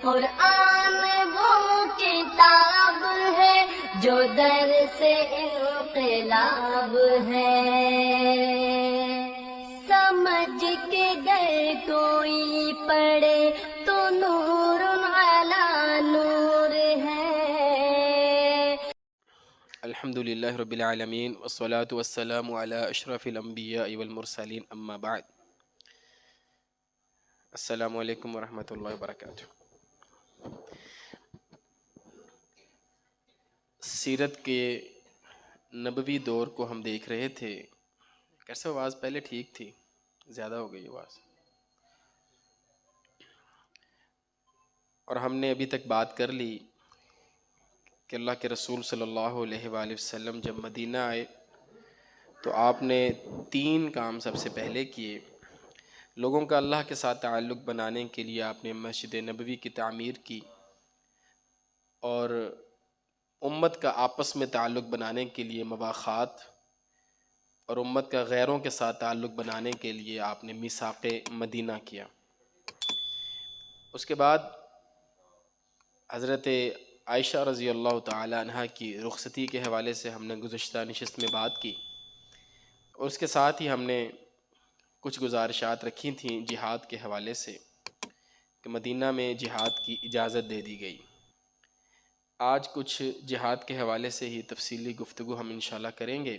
قرآن وہ کتاب ہے جو درس انقلاب ہے، سمجھ کے گر کوئی پڑھے تو نور علی نور ہے۔ الحمدللہ رب العالمین والصلاة والسلام علی اشرف الانبیاء والمرسلین، اما بعد۔ السلام علیکم ورحمۃ اللہ وبرکاتہ۔ سیرت کے نبوی دور کو ہم دیکھ رہے تھے۔ کیسے آواز پہلے ٹھیک تھی، زیادہ ہو گئی آواز، اور ہم نے ابھی تک بات کر لی کہ اللہ کے رسول صلی اللہ علیہ وآلہ وسلم جب مدینہ آئے تو آپ نے 3 کام سب سے پہلے کیے۔ لوگوں کا اللہ کے ساتھ تعلق بنانے کے لیے آپ نے مسجد نبوی کی تعمیر کی، اور امت کا آپس میں تعلق بنانے کے لیے مواخات، اور امت کا غیروں کے ساتھ تعلق بنانے کے لیے آپ نے میثاق مدینہ کیا۔ اس کے بعد حضرت عائشہ رضی اللہ تعالی عنہ کی رخصتی کے حوالے سے ہم نے گزشتہ نشست میں بات کی، اور اس کے ساتھ ہی ہم نے کچھ گزارشات رکھی تھیں جہاد کے حوالے سے کہ مدینہ میں جہاد کی اجازت دے دی گئی۔ آج کچھ جہاد کے حوالے سے ہی تفصیلی گفتگو ہم انشاءاللہ کریں گے۔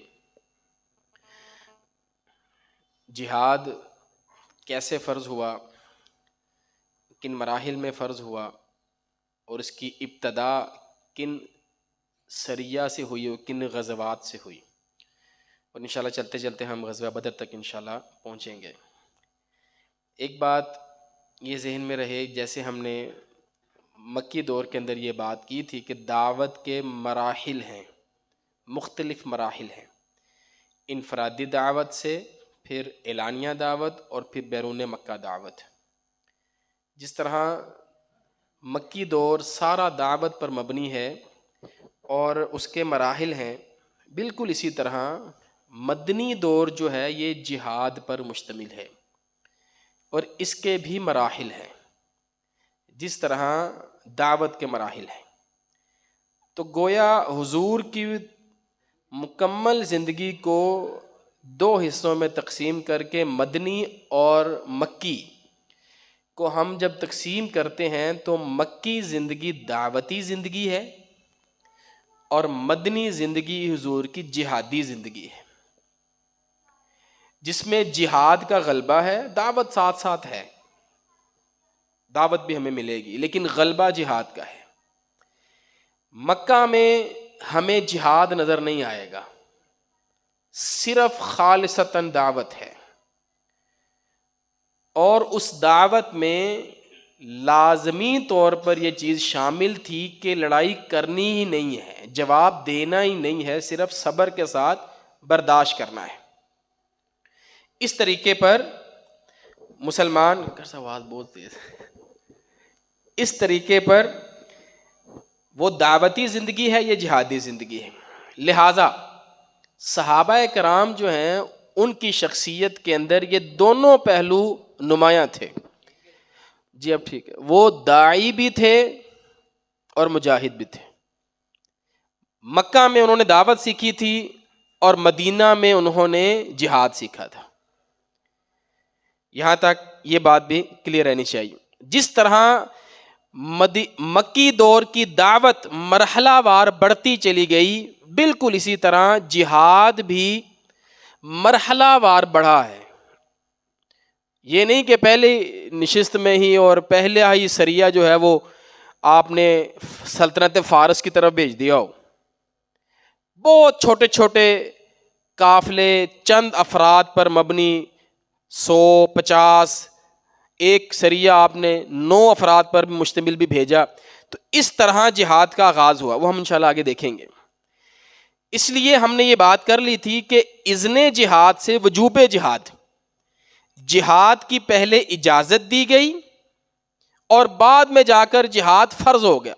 جہاد کیسے فرض ہوا، کن مراحل میں فرض ہوا، اور اس کی ابتدا کن سریہ سے ہوئی اور کن غزوات سے ہوئی، اور انشاءاللہ چلتے چلتے ہم غزوہ بدر تک انشاءاللہ پہنچیں گے۔ ایک بات یہ ذہن میں رہے، جیسے ہم نے مکی دور کے اندر یہ بات کی تھی کہ دعوت کے مراحل ہیں، مختلف مراحل ہیں، انفرادی دعوت سے پھر اعلانیہ دعوت اور پھر بیرون مکہ دعوت۔ جس طرح مکی دور سارا دعوت پر مبنی ہے اور اس کے مراحل ہیں، بالکل اسی طرح مدنی دور جو ہے یہ جہاد پر مشتمل ہے اور اس کے بھی مراحل ہیں، جس طرح دعوت کے مراحل ہیں۔ تو گویا حضور کی مکمل زندگی کو 2 حصوں میں تقسیم کر کے مدنی اور مکی کو ہم جب تقسیم کرتے ہیں تو مکی زندگی دعوتی زندگی ہے اور مدنی زندگی حضور کی جہادی زندگی ہے، جس میں جہاد کا غلبہ ہے، دعوت ساتھ ساتھ ہے، دعوت بھی ہمیں ملے گی لیکن غلبہ جہاد کا ہے۔ مکہ میں ہمیں جہاد نظر نہیں آئے گا، صرف خالصتاً دعوت ہے، اور اس دعوت میں لازمی طور پر یہ چیز شامل تھی کہ لڑائی کرنی ہی نہیں ہے، جواب دینا ہی نہیں ہے، صرف صبر کے ساتھ برداشت کرنا ہے۔ اس طریقے پر مسلمان آواز بہت تیز، اس طریقے پر وہ دعوتی زندگی ہے، یہ جہادی زندگی ہے۔ لہٰذا صحابہ کرام جو ہیں ان کی شخصیت کے اندر یہ دونوں پہلو نمایاں تھے۔ جی اب ٹھیک ہے، وہ داعی بھی تھے اور مجاہد بھی تھے۔ مکہ میں انہوں نے دعوت سیکھی تھی اور مدینہ میں انہوں نے جہاد سیکھا تھا۔ یہاں تک یہ بات بھی کلیئر رہنی چاہیے۔ جس طرح مکی دور کی دعوت مرحلہ وار بڑھتی چلی گئی، بالکل اسی طرح جہاد بھی مرحلہ وار بڑھا ہے۔ یہ نہیں کہ پہلے نشست میں ہی اور پہلے ہی سریہ جو ہے وہ آپ نے سلطنت فارس کی طرف بھیج دیا ہو۔ بہت چھوٹے چھوٹے قافلے، چند افراد پر مبنی، 100، 50، ایک سریہ آپ نے 9 افراد پر بھی مشتمل بھی بھیجا۔ تو اس طرح جہاد کا آغاز ہوا، وہ ہم انشاءاللہ آگے دیکھیں گے۔ اس لیے ہم نے یہ بات کر لی تھی کہ اذن جہاد سے وجوب جہاد، جہاد کی پہلے اجازت دی گئی اور بعد میں جا کر جہاد فرض ہو گیا۔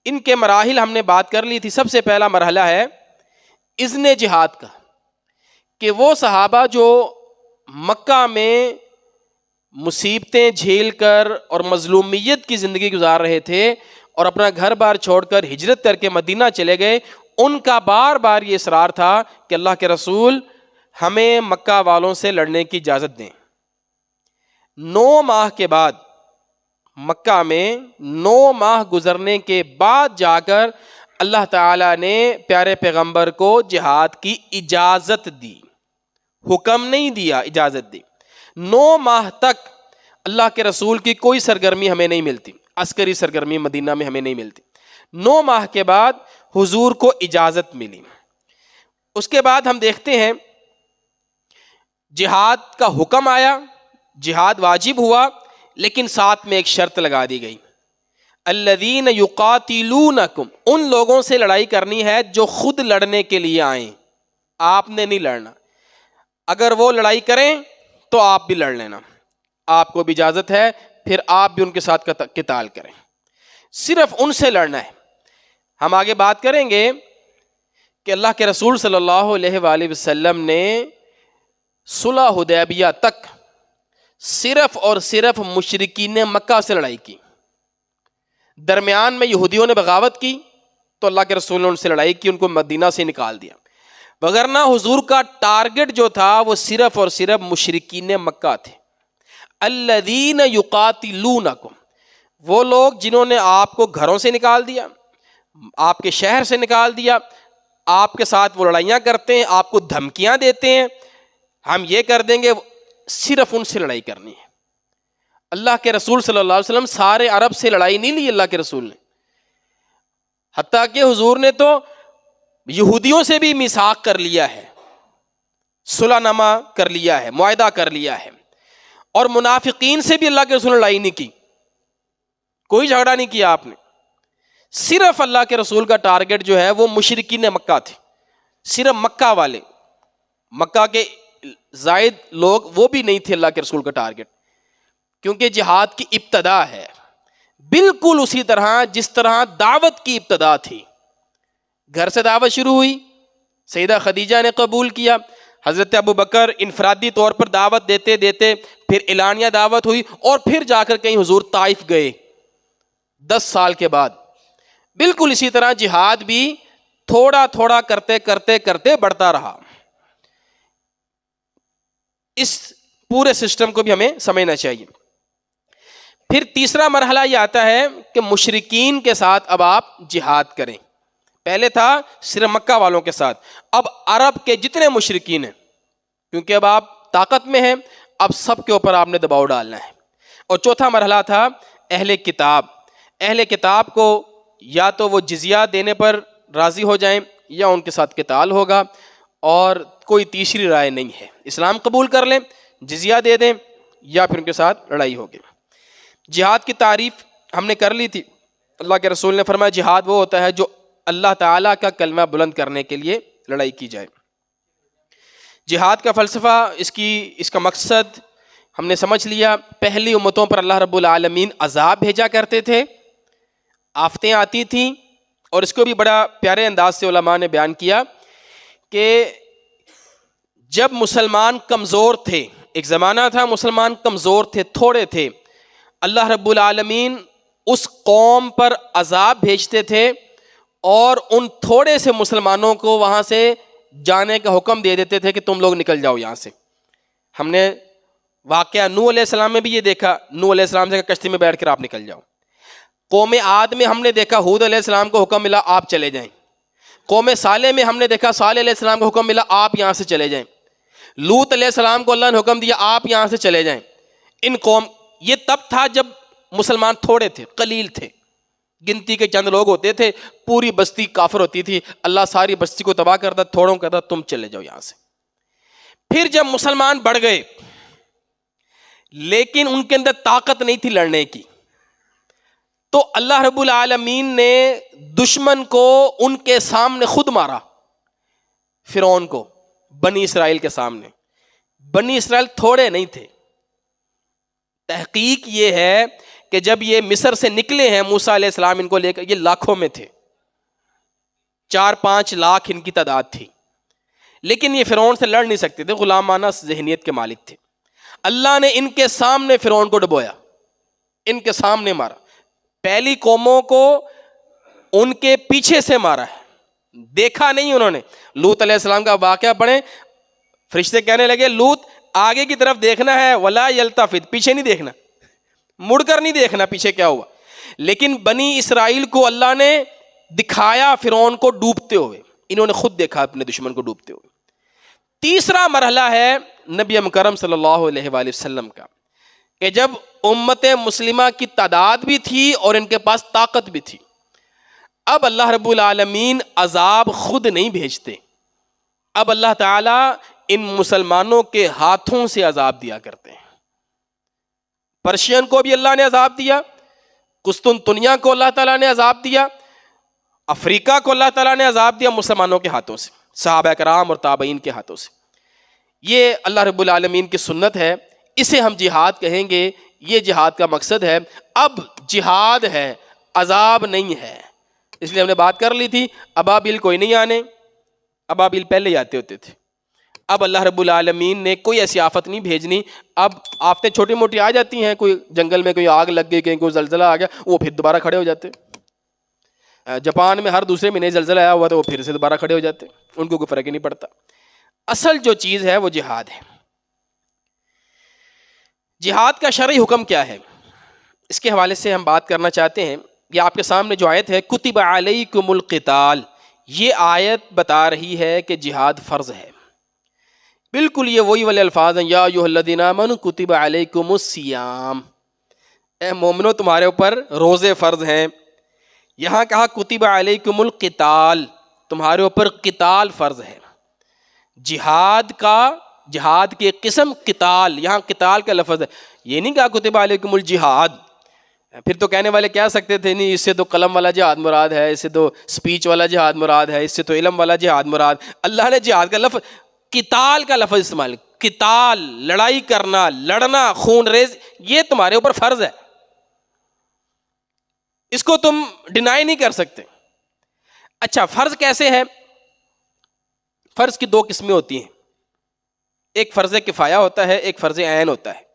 ان کے مراحل ہم نے بات کر لی تھی۔ سب سے پہلا مرحلہ ہے اذن جہاد کا، کہ وہ صحابہ جو مکہ میں مصیبتیں جھیل کر اور مظلومیت کی زندگی گزار رہے تھے اور اپنا گھر بار چھوڑ کر ہجرت کر کے مدینہ چلے گئے، ان کا بار بار یہ اصرار تھا کہ اللہ کے رسول ہمیں مکہ والوں سے لڑنے کی اجازت دیں۔ 9 ماہ کے بعد، مکہ میں 9 ماہ گزرنے کے بعد جا کر اللہ تعالیٰ نے پیارے پیغمبر کو جہاد کی اجازت دی، حکم نہیں دیا، اجازت دی۔ 9 ماہ تک اللہ کے رسول کی کوئی سرگرمی ہمیں نہیں ملتی، عسکری سرگرمی مدینہ میں ہمیں نہیں ملتی۔ 9 ماہ کے بعد حضور کو اجازت ملی۔ اس کے بعد ہم دیکھتے ہیں جہاد کا حکم آیا، جہاد واجب ہوا، لیکن ساتھ میں ایک شرط لگا دی گئی، الذین یقاتلونکم، ان لوگوں سے لڑائی کرنی ہے جو خود لڑنے کے لیے آئیں، آپ نے نہیں لڑنا۔ اگر وہ لڑائی کریں تو آپ بھی لڑ لینا، آپ کو بھی اجازت ہے، پھر آپ بھی ان کے ساتھ قتال کریں، صرف ان سے لڑنا ہے۔ ہم آگے بات کریں گے کہ اللہ کے رسول صلی اللہ علیہ وآلہ وسلم نے صلح حدیبیہ تک صرف اور صرف مشرکین مکہ سے لڑائی کی۔ درمیان میں یہودیوں نے بغاوت کی تو اللہ کے رسول نے ان سے لڑائی کی، ان کو مدینہ سے نکال دیا، وگرنہ حضور کا ٹارگٹ جو تھا وہ صرف اور صرف مشرکین مکہ تھے۔ الذین یقاتلونکم، وہ لوگ جنہوں نے آپ کو گھروں سے نکال دیا، آپ کے شہر سے نکال دیا، آپ کے ساتھ وہ لڑائیاں کرتے ہیں، آپ کو دھمکیاں دیتے ہیں، ہم یہ کر دیں گے، صرف ان سے لڑائی کرنی ہے۔ اللہ کے رسول صلی اللہ علیہ وسلم سارے عرب سے لڑائی نہیں لی اللہ کے رسول نے، حتیٰ کہ حضور نے تو یہودیوں سے بھی میثاق کر لیا ہے، صلح نامہ کر لیا ہے، معاہدہ کر لیا ہے، اور منافقین سے بھی اللہ کے رسول نے لڑائی نہیں کی، کوئی جھگڑا نہیں کیا آپ نے۔ صرف اللہ کے رسول کا ٹارگٹ جو ہے وہ مشرکین مکہ تھے، صرف مکہ والے، مکہ کے زائد لوگ وہ بھی نہیں تھے اللہ کے رسول کا ٹارگٹ، کیونکہ جہاد کی ابتدا ہے، بالکل اسی طرح جس طرح دعوت کی ابتدا تھی۔ گھر سے دعوت شروع ہوئی، سیدہ خدیجہ نے قبول کیا، حضرت ابو بکر انفرادی طور پر دعوت دیتے دیتے پھر اعلانیہ دعوت ہوئی، اور پھر جا کر کہیں حضور طائف گئے 10 سال کے بعد۔ بالکل اسی طرح جہاد بھی تھوڑا تھوڑا کرتے کرتے کرتے بڑھتا رہا۔ اس پورے سسٹم کو بھی ہمیں سمجھنا چاہیے۔ پھر تیسرا مرحلہ یہ آتا ہے کہ مشرکین کے ساتھ اب آپ جہاد کریں۔ پہلے تھا صرف مکہ والوں کے ساتھ، اب عرب کے جتنے مشرکین ہیں، کیونکہ اب آپ طاقت میں ہیں، اب سب کے اوپر آپ نے دباؤ ڈالنا ہے۔ اور چوتھا مرحلہ تھا اہل کتاب۔ اہل کتاب کو یا تو وہ جزیہ دینے پر راضی ہو جائیں یا ان کے ساتھ قتال ہوگا، اور کوئی تیسری رائے نہیں ہے، اسلام قبول کر لیں، جزیہ دے دیں، یا پھر ان کے ساتھ لڑائی ہوگی۔ جہاد کی تعریف ہم نے کر لی تھی۔ اللہ کے رسول نے فرمایا جہاد وہ ہوتا ہے جو اللہ تعالیٰ کا کلمہ بلند کرنے کے لیے لڑائی کی جائے۔ جہاد کا فلسفہ، اس کا مقصد ہم نے سمجھ لیا۔ پہلی امتوں پر اللہ رب العالمین عذاب بھیجا کرتے تھے، آفتیں آتی تھیں، اور اس کو بھی بڑا پیارے انداز سے علماء نے بیان کیا کہ جب مسلمان کمزور تھے، ایک زمانہ تھا مسلمان کمزور تھے، تھوڑے تھے، اللہ رب العالمین اس قوم پر عذاب بھیجتے تھے اور ان تھوڑے سے مسلمانوں کو وہاں سے جانے کا حکم دے دیتے تھے کہ تم لوگ نکل جاؤ یہاں سے۔ ہم نے واقعہ نوح علیہ السلام میں بھی یہ دیکھا، نوح علیہ السلام سے کشتی میں بیٹھ کر آپ نکل جاؤ۔ قوم عاد میں ہم نے دیکھا ہود علیہ السلام کو حکم ملا آپ چلے جائیں۔ قوم صالح میں ہم نے دیکھا صالح علیہ السلام کو حکم ملا آپ یہاں سے چلے جائیں۔ لوط علیہ السلام کو اللہ نے حکم دیا آپ یہاں سے چلے جائیں۔ ان قوم، یہ تب تھا جب مسلمان تھوڑے تھے، قلیل تھے، گنتی کے چند لوگ ہوتے تھے، پوری بستی کافر ہوتی تھی، اللہ ساری بستی کو تباہ کرتا، تھوڑوں کہتا تم چلے جاؤ یہاں سے۔ پھر جب مسلمان بڑھ گئے لیکن ان کے اندر طاقت نہیں تھی لڑنے کی، تو اللہ رب العالمین نے دشمن کو ان کے سامنے خود مارا، فرعون کو بنی اسرائیل کے سامنے۔ بنی اسرائیل تھوڑے نہیں تھے، تحقیق یہ ہے کہ جب یہ مصر سے نکلے ہیں موسیٰ علیہ السلام ان کو لے کر، یہ لاکھوں میں تھے، 4-5 لاکھ ان کی تعداد تھی، لیکن یہ فرعون سے لڑ نہیں سکتے تھے، غلامانہ ذہنیت کے مالک تھے۔ اللہ نے ان کے سامنے فرعون کو ڈبویا، ان کے سامنے مارا. پہلی قوموں کو ان کے پیچھے سے مارا ہے، دیکھا نہیں انہوں نے. لوط علیہ السلام کا واقعہ پڑھیں، فرشتے کہنے لگے لوط آگے کی طرف دیکھنا ہے، ولا یلتفت، پیچھے نہیں دیکھنا، مڑ کر نہیں دیکھنا پیچھے کیا ہوا. لیکن بنی اسرائیل کو اللہ نے دکھایا فرعون کو ڈوبتے ہوئے، انہوں نے خود دیکھا اپنے دشمن کو ڈوبتے ہوئے. تیسرا مرحلہ ہے نبی مکرم صلی اللہ علیہ وآلہ وسلم کا، کہ جب امت مسلمہ کی تعداد بھی تھی اور ان کے پاس طاقت بھی تھی، اب اللہ رب العالمین عذاب خود نہیں بھیجتے، اب اللہ تعالیٰ ان مسلمانوں کے ہاتھوں سے عذاب دیا کرتے ہیں. پرشین کو بھی اللہ نے عذاب دیا، قسطنطنیہ کو اللہ تعالیٰ نے عذاب دیا، افریقہ کو اللہ تعالیٰ نے عذاب دیا مسلمانوں کے ہاتھوں سے، صحابہ کرام اور تابعین کے ہاتھوں سے. یہ اللہ رب العالمین کی سنت ہے، اسے ہم جہاد کہیں گے. یہ جہاد کا مقصد ہے. اب جہاد ہے، عذاب نہیں ہے. اس لیے ہم نے بات کر لی تھی ابابیل کوئی نہیں آنے، ابابیل پہلے ہی آتے ہوتے تھے. اب اللہ رب العالمین نے کوئی ایسی آفت نہیں بھیجنی. اب آفتیں چھوٹی موٹی آ جاتی ہیں، کوئی جنگل میں کوئی آگ لگ گئی، کہیں کوئی زلزلہ آ گیا، وہ پھر دوبارہ کھڑے ہو جاتے. جاپان میں ہر دوسرے مہینے زلزلہ آیا ہوا تو وہ پھر سے دوبارہ کھڑے ہو جاتے، ان کو کوئی فرق ہی نہیں پڑتا. اصل جو چیز ہے وہ جہاد ہے. جہاد کا شرعی حکم کیا ہے، اس کے حوالے سے ہم بات کرنا چاہتے ہیں. یہ آپ کے سامنے جو آیت ہے کتب علیکم القتال، یہ آیت بتا رہی ہے کہ جہاد فرض ہے. بالکل یہ وہی والے الفاظ ہیں، یا ایھا الذین آمنوا کتب علیکم الصیام، اے مومنو تمہارے اوپر روزے فرض ہیں. یہاں کہا کتب علیکم القتال، تمہارے اوپر قتال فرض ہے. جہاد کی قسم قتال، یہاں قتال کا لفظ ہے. یہ نہیں کہا کتب علیکم الجہاد. پھر تو کہنے والے کہہ سکتے تھے نہیں، اس سے تو قلم والا جہاد مراد ہے، اس سے تو سپیچ والا جہاد مراد ہے، اس سے تو علم والا جہاد مراد. اللہ نے جہاد کا لفظ، قتال کا لفظ استعمال. قتال لڑائی کرنا، لڑنا، خون ریز، یہ تمہارے اوپر فرض ہے، اس کو تم ڈینائی نہیں کر سکتے. اچھا فرض کیسے ہے؟ فرض کی دو قسمیں ہوتی ہیں، ایک فرض کفایہ ہوتا ہے، ایک فرض عین ہوتا ہے.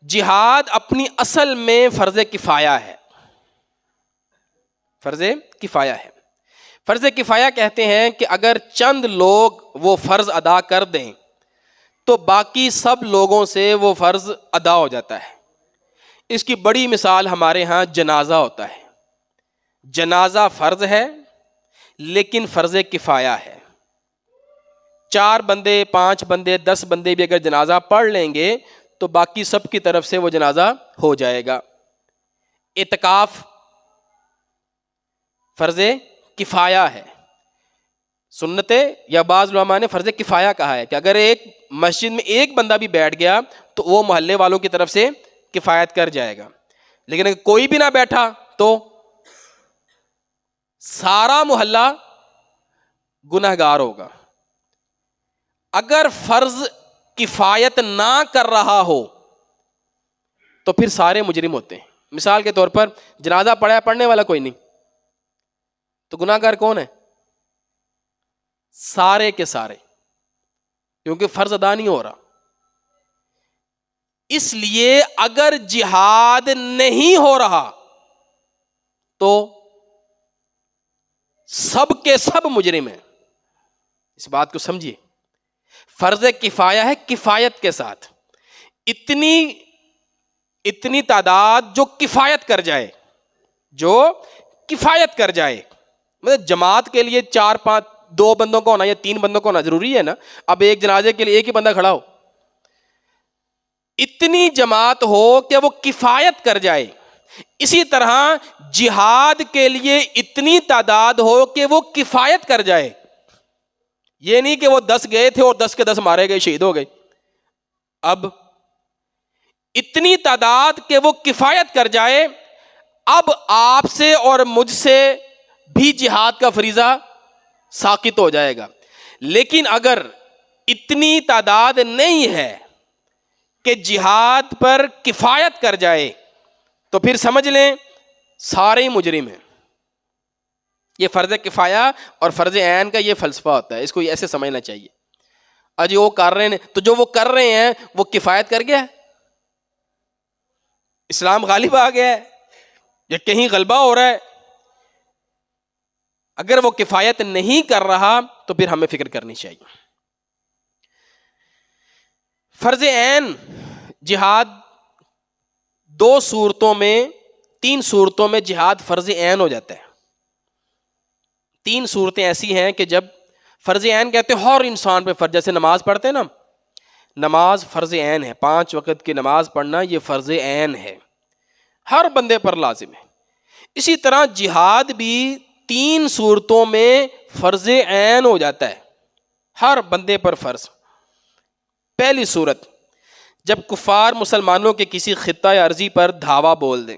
جہاد اپنی اصل میں فرض کفایہ ہے، فرض کفایہ ہے. فرض کفایہ کہتے ہیں کہ اگر چند لوگ وہ فرض ادا کر دیں تو باقی سب لوگوں سے وہ فرض ادا ہو جاتا ہے. اس کی بڑی مثال ہمارے ہاں جنازہ ہوتا ہے. جنازہ فرض ہے لیکن فرض کفایہ ہے. 4 بندے، 5 بندے، 10 بندے بھی اگر جنازہ پڑھ لیں گے تو باقی سب کی طرف سے وہ جنازہ ہو جائے گا. اعتکاف فرض کفایہ ہے. سنت یا بعض علماء نے فرض کفایہ کہا ہے کہ اگر ایک مسجد میں ایک بندہ بھی بیٹھ گیا تو وہ محلے والوں کی طرف سے کفایت کر جائے گا. لیکن اگر کوئی بھی نہ بیٹھا تو سارا محلہ گنہگار ہوگا. اگر فرض کفایت نہ کر رہا ہو تو پھر سارے مجرم ہوتے ہیں. مثال کے طور پر جنازہ پڑھا، پڑھنے والا کوئی نہیں، تو گناہگار کون ہے؟ سارے کے سارے، کیونکہ فرض ادا نہیں ہو رہا. اس لیے اگر جہاد نہیں ہو رہا تو سب کے سب مجرم ہیں. اس بات کو سمجھیے. فرض کفایہ ہے کفایت کے ساتھ، اتنی تعداد جو کفایت کر جائے، جو کفایت کر جائے. مطلب جماعت کے لیے 4-5 2 بندوں کا ہونا یا 3 بندوں کا ہونا ضروری ہے نا. اب ایک جنازے کے لیے ایک ہی بندہ کھڑا ہو، اتنی جماعت ہو کہ وہ کفایت کر جائے. اسی طرح جہاد کے لیے اتنی تعداد ہو کہ وہ کفایت کر جائے. یہ نہیں کہ وہ 10 گئے تھے اور 10 کے 10 مارے گئے، شہید ہو گئے. اب اتنی تعداد کہ وہ کفایت کر جائے. اب آپ سے اور مجھ سے بھی جہاد کا فریضہ ساقط ہو جائے گا. لیکن اگر اتنی تعداد نہیں ہے کہ جہاد پر کفایت کر جائے تو پھر سمجھ لیں سارے ہی مجرم ہیں. یہ فرض کفایہ اور فرض عین کا یہ فلسفہ ہوتا ہے، اس کو ایسے سمجھنا چاہیے. اجی وہ کر رہے ہیں تو جو وہ کر رہے ہیں وہ کفایت کر گیا ہے؟ اسلام غالب آ گیا ہے یا کہیں غلبہ ہو رہا ہے؟ اگر وہ کفایت نہیں کر رہا تو پھر ہمیں فکر کرنی چاہیے. فرض عین جہاد تین صورتوں میں جہاد فرض عین ہو جاتا ہے. تین صورتیں ایسی ہیں کہ جب فرض عین کہتے ہیں ہر انسان پہ فرض، جیسے نماز پڑھتے ہیں نا، نماز فرض عین ہے، 5 وقت کی نماز پڑھنا یہ فرض عین ہے، ہر بندے پر لازم ہے. اسی طرح جہاد بھی 3 صورتوں میں فرض عین ہو جاتا ہے، ہر بندے پر فرض. پہلی صورت، جب کفار مسلمانوں کے کسی خطہ یا عرضی پر دھاوا بول دیں،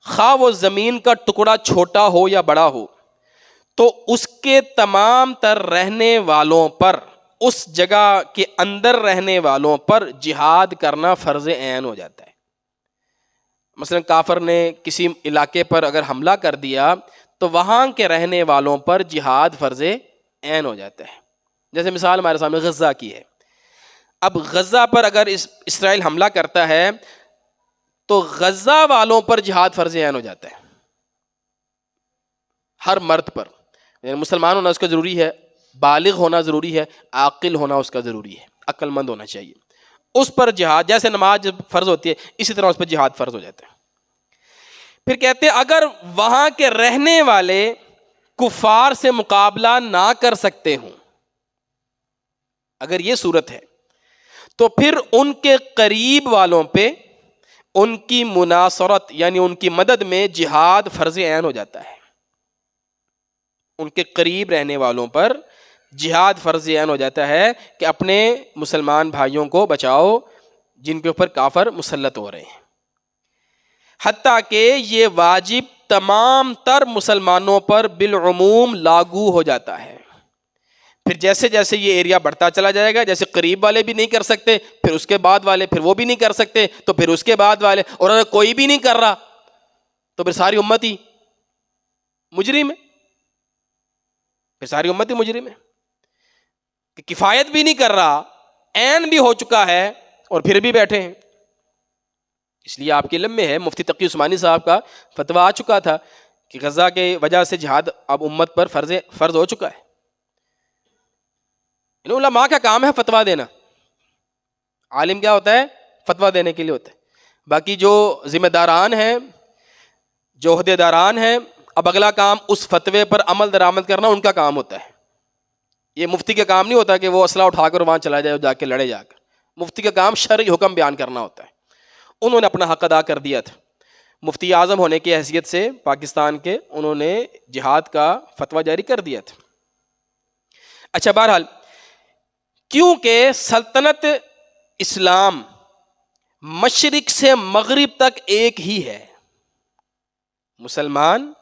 خواہ وہ زمین کا ٹکڑا چھوٹا ہو یا بڑا ہو، تو اس کے تمام تر رہنے والوں پر، اس جگہ کے اندر رہنے والوں پر جہاد کرنا فرض عین ہو جاتا ہے. مثلا کافر نے کسی علاقے پر اگر حملہ کر دیا تو وہاں کے رہنے والوں پر جہاد فرض عین ہو جاتا ہے. جیسے مثال ہمارے سامنے غزہ کی ہے. اب غزہ پر اگر اسرائیل حملہ کرتا ہے تو غزہ والوں پر جہاد فرض عین ہو جاتا ہے، ہر مرد پر. یعنی مسلمان ہونا اس کا ضروری ہے، بالغ ہونا ضروری ہے، عاقل ہونا اس کا ضروری ہے، عقل مند ہونا چاہیے. اس پر جہاد، جیسے نماز جب فرض ہوتی ہے اسی طرح اس پر جہاد فرض ہو جاتا ہے. پھر کہتے ہیں اگر وہاں کے رہنے والے کفار سے مقابلہ نہ کر سکتے ہوں، اگر یہ صورت ہے تو پھر ان کے قریب والوں پہ ان کی مناصرت یعنی ان کی مدد میں جہاد فرض عین ہو جاتا ہے. ان کے قریب رہنے والوں پر جہاد فرض عین ہو جاتا ہے کہ اپنے مسلمان بھائیوں کو بچاؤ جن کے اوپر کافر مسلط ہو رہے ہیں. حتیٰ کہ یہ واجب تمام تر مسلمانوں پر بالعموم لاگو ہو جاتا ہے. پھر جیسے جیسے یہ ایریا بڑھتا چلا جائے گا، جیسے قریب والے بھی نہیں کر سکتے، پھر اس کے بعد والے، پھر وہ بھی نہیں کر سکتے، تو پھر اس کے بعد والے، اور اگر کوئی بھی نہیں کر رہا تو پھر ساری امت ہی مجرم ہے. پھر ساری امت ہی مجرم ہے کہ کفایت بھی نہیں کر رہا، عین بھی ہو چکا ہے اور پھر بھی بیٹھے ہیں. اس لیے آپ کے علم میں ہے مفتی تقی عثمانی صاحب کا فتویٰ آ چکا تھا کہ غزہ کے وجہ سے جہاد اب امت پر فرض ہو چکا ہے. علماء کا کام ہے فتویٰ دینا. عالم کیا ہوتا ہے؟ فتویٰ دینے کے لیے ہوتا ہے. باقی جو ذمہ داران ہیں، جو عہدے داران ہیں، اب اگلا کام اس فتوے پر عمل درآمد کرنا ان کا کام ہوتا ہے. یہ مفتی کا کام نہیں ہوتا کہ وہ اسلحہ اٹھا کر وہاں چلا جائے اور جا کے لڑے جا کر. مفتی کا کام شرعی حکم بیان کرنا ہوتا ہے. انہوں نے اپنا حق ادا کر دیا تھا. مفتی اعظم ہونے کی حیثیت سے پاکستان کے انہوں نے جہاد کا فتویٰ جاری کر دیا تھا. اچھا، بہرحال کیونکہ سلطنت اسلام مشرق سے مغرب تک ایک ہی ہے، مسلمان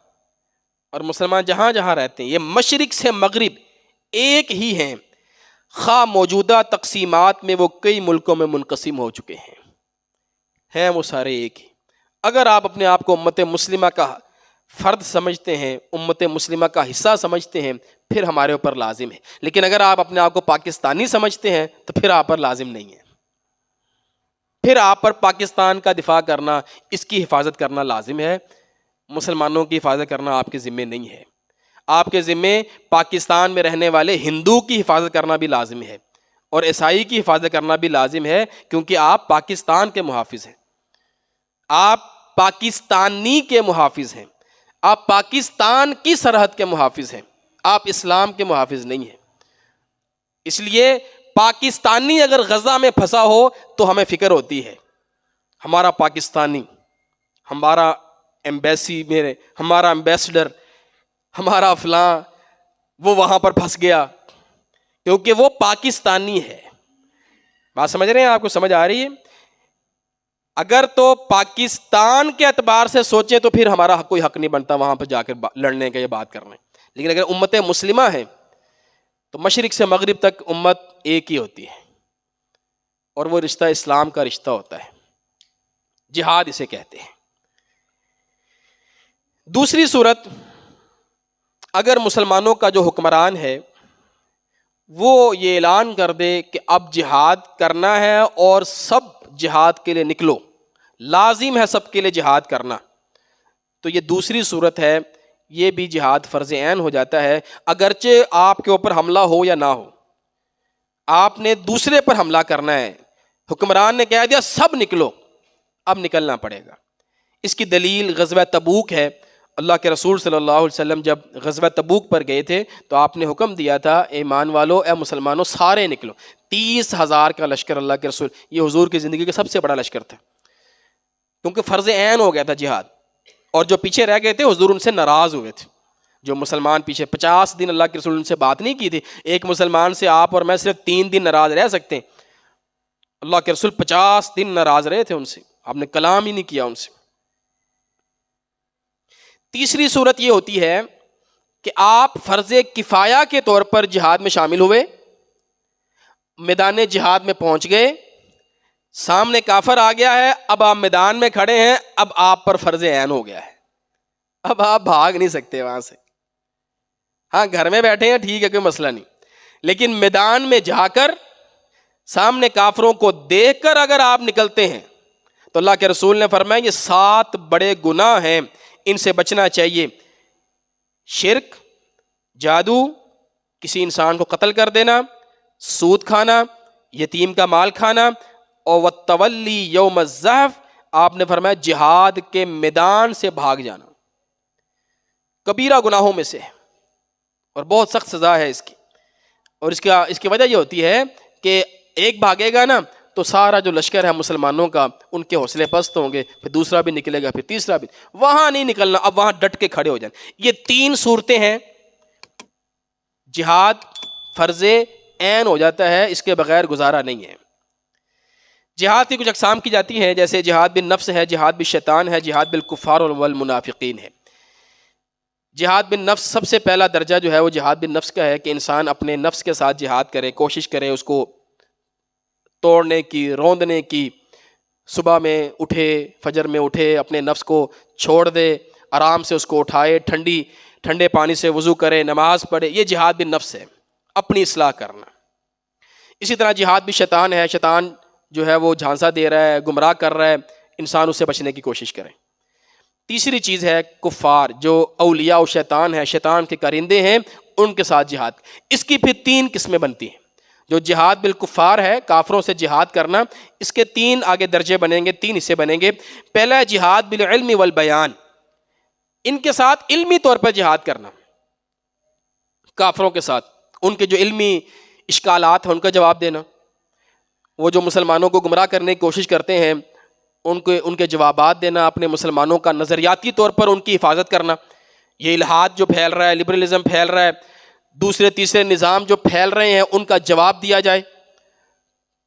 جہاں جہاں رہتے ہیں یہ مشرق سے مغرب ایک ہی ہیں، خواہ موجودہ تقسیمات میں وہ کئی ملکوں میں منقسم ہو چکے ہیں وہ سارے ایک ہی. اگر آپ اپنے آپ کو امت مسلمہ کا فرد سمجھتے ہیں، امت مسلمہ کا حصہ سمجھتے ہیں، پھر ہمارے اوپر لازم ہے. لیکن اگر آپ اپنے آپ کو پاکستانی سمجھتے ہیں تو پھر آپ پر لازم نہیں ہے. پھر آپ پر پاکستان کا دفاع کرنا، اس کی حفاظت کرنا لازم ہے. مسلمانوں کی حفاظت کرنا آپ کے ذمے نہیں ہے. آپ کے ذمے پاکستان میں رہنے والے ہندو کی حفاظت کرنا بھی لازم ہے اور عیسائی کی حفاظت کرنا بھی لازم ہے، کیونکہ آپ پاکستان کے محافظ ہیں، آپ پاکستانی کے محافظ ہیں، آپ پاکستان کی سرحد کے محافظ ہیں، آپ اسلام کے محافظ نہیں ہیں. اس لیے پاکستانی اگر غزہ میں پھنسا ہو تو ہمیں فکر ہوتی ہے، ہمارا پاکستانی، ہمارا ایمبیسی میں ہمارا ایمبیسڈر، ہمارا فلاں وہ وہاں پر پھنس گیا، کیونکہ وہ پاکستانی ہے. بات سمجھ رہے ہیں؟ آپ کو سمجھ آ رہی ہے؟ اگر تو پاکستان کے اعتبار سے سوچیں تو پھر ہمارا کوئی حق نہیں بنتا وہاں پہ جا کر لڑنے کا یا بات کرنے. لیکن اگر امت مسلمہ ہے تو مشرق سے مغرب تک امت ایک ہی ہوتی ہے اور وہ رشتہ اسلام کا رشتہ ہوتا ہے. جہاد اسے کہتے ہیں. دوسری صورت، اگر مسلمانوں کا جو حکمران ہے وہ یہ اعلان کر دے کہ اب جہاد کرنا ہے اور سب جہاد کے لیے نکلو، لازم ہے سب کے لیے جہاد کرنا، تو یہ دوسری صورت ہے، یہ بھی جہاد فرض عین ہو جاتا ہے، اگرچہ آپ کے اوپر حملہ ہو یا نہ ہو، آپ نے دوسرے پر حملہ کرنا ہے، حکمران نے کہہ دیا سب نکلو، اب نکلنا پڑے گا۔ اس کی دلیل غزوہ تبوک ہے۔ اللہ کے رسول صلی اللہ علیہ وسلم جب غزوہ تبوک پر گئے تھے تو آپ نے حکم دیا تھا، اے ایمان والو، اے مسلمانوں، سارے نکلو۔ 30,000 کا لشکر اللہ کے رسول، یہ حضور کی زندگی کا سب سے بڑا لشکر تھا، کیونکہ فرض عین ہو گیا تھا جہاد، اور جو پیچھے رہ گئے تھے حضور ان سے ناراض ہوئے تھے۔ جو مسلمان پیچھے 50 دن اللہ کے رسول ان سے بات نہیں کی تھی، ایک مسلمان سے آپ اور میں صرف 3 دن ناراض رہ سکتے ہیں، اللہ کے رسول 50 دن ناراض رہے تھے ان سے، آپ نے کلام ہی نہیں کیا ان سے۔ تیسری صورت یہ ہوتی ہے کہ آپ فرض کفایہ کے طور پر جہاد میں شامل ہوئے، میدان جہاد میں پہنچ گئے، سامنے کافر آ گیا ہے، اب آپ میدان میں کھڑے ہیں، اب آپ پر فرض عین ہو گیا ہے، اب آپ بھاگ نہیں سکتے وہاں سے۔ ہاں گھر میں بیٹھے ہیں ٹھیک ہے، کوئی مسئلہ نہیں، لیکن میدان میں جا کر سامنے کافروں کو دیکھ کر اگر آپ نکلتے ہیں تو اللہ کے رسول نے فرمایا یہ 7 بڑے گناہ ہیں، ان سے بچنا چاہیے۔ شرک، جادو، کسی انسان کو قتل کر دینا، سود کھانا، یتیم کا مال کھانا، اور وَالتَّوَلِّي یوم الزحف، آپ نے فرمایا جہاد کے میدان سے بھاگ جانا، کبیرہ گناہوں میں سے ہے اور بہت سخت سزا ہے اس کی۔ اور اس کی وجہ یہ ہوتی ہے کہ ایک بھاگے گا نا تو سارا جو لشکر ہے مسلمانوں کا، ان کے حوصلے پست ہوں گے، پھر دوسرا بھی نکلے گا، پھر تیسرا بھی، وہاں نہیں نکلنا، اب وہاں ڈٹ کے کھڑے ہو جائیں۔ یہ 3 صورتیں ہیں، جہاد فرض عین ہو جاتا ہے، اس کے بغیر گزارا نہیں ہے۔ جہاد کی کچھ اقسام کی جاتی ہیں، جیسے جہاد بالنفس ہے، جہاد بالشیطان ہے، جہاد بالکفار والمنافقین ہے۔ جہاد بالنفس سب سے پہلا درجہ جو ہے وہ جہاد بالنفس کا ہے، کہ انسان اپنے نفس کے ساتھ جہاد کرے، کوشش کرے اس کو توڑنے کی، روندنے کی، صبح میں اٹھے، فجر میں اٹھے، اپنے نفس کو چھوڑ دے، آرام سے اس کو اٹھائے، ٹھنڈے پانی سے وضو کرے، نماز پڑھے، یہ جہاد بالنفس ہے، اپنی اصلاح کرنا۔ اسی طرح جہاد بالشیطان ہے، شیطان جو ہے وہ جھانسا دے رہا ہے، گمراہ کر رہا ہے، انسان اس سے بچنے کی کوشش کرے۔ تیسری چیز ہے کفار، جو اولیاء و شیطان ہے، شیطان کے کرندے ہیں، ان کے ساتھ جہاد۔ اس کی پھر 3 قسمیں بنتی ہیں۔ جو جہاد بالکفار ہے، کافروں سے جہاد کرنا، اس کے 3 آگے درجے بنیں گے، 3 حصے بنیں گے۔ پہلا ہے جہاد بالعلم والبیان، ان کے ساتھ علمی طور پر جہاد کرنا، کافروں کے ساتھ ان کے جو علمی اشکالات ہیں ان کا جواب دینا، وہ جو مسلمانوں کو گمراہ کرنے کی کوشش کرتے ہیں ان کے جوابات دینا، اپنے مسلمانوں کا نظریاتی طور پر ان کی حفاظت کرنا۔ یہ الحاد جو پھیل رہا ہے، لبرلزم پھیل رہا ہے، دوسرے تیسرے نظام جو پھیل رہے ہیں، ان کا جواب دیا جائے،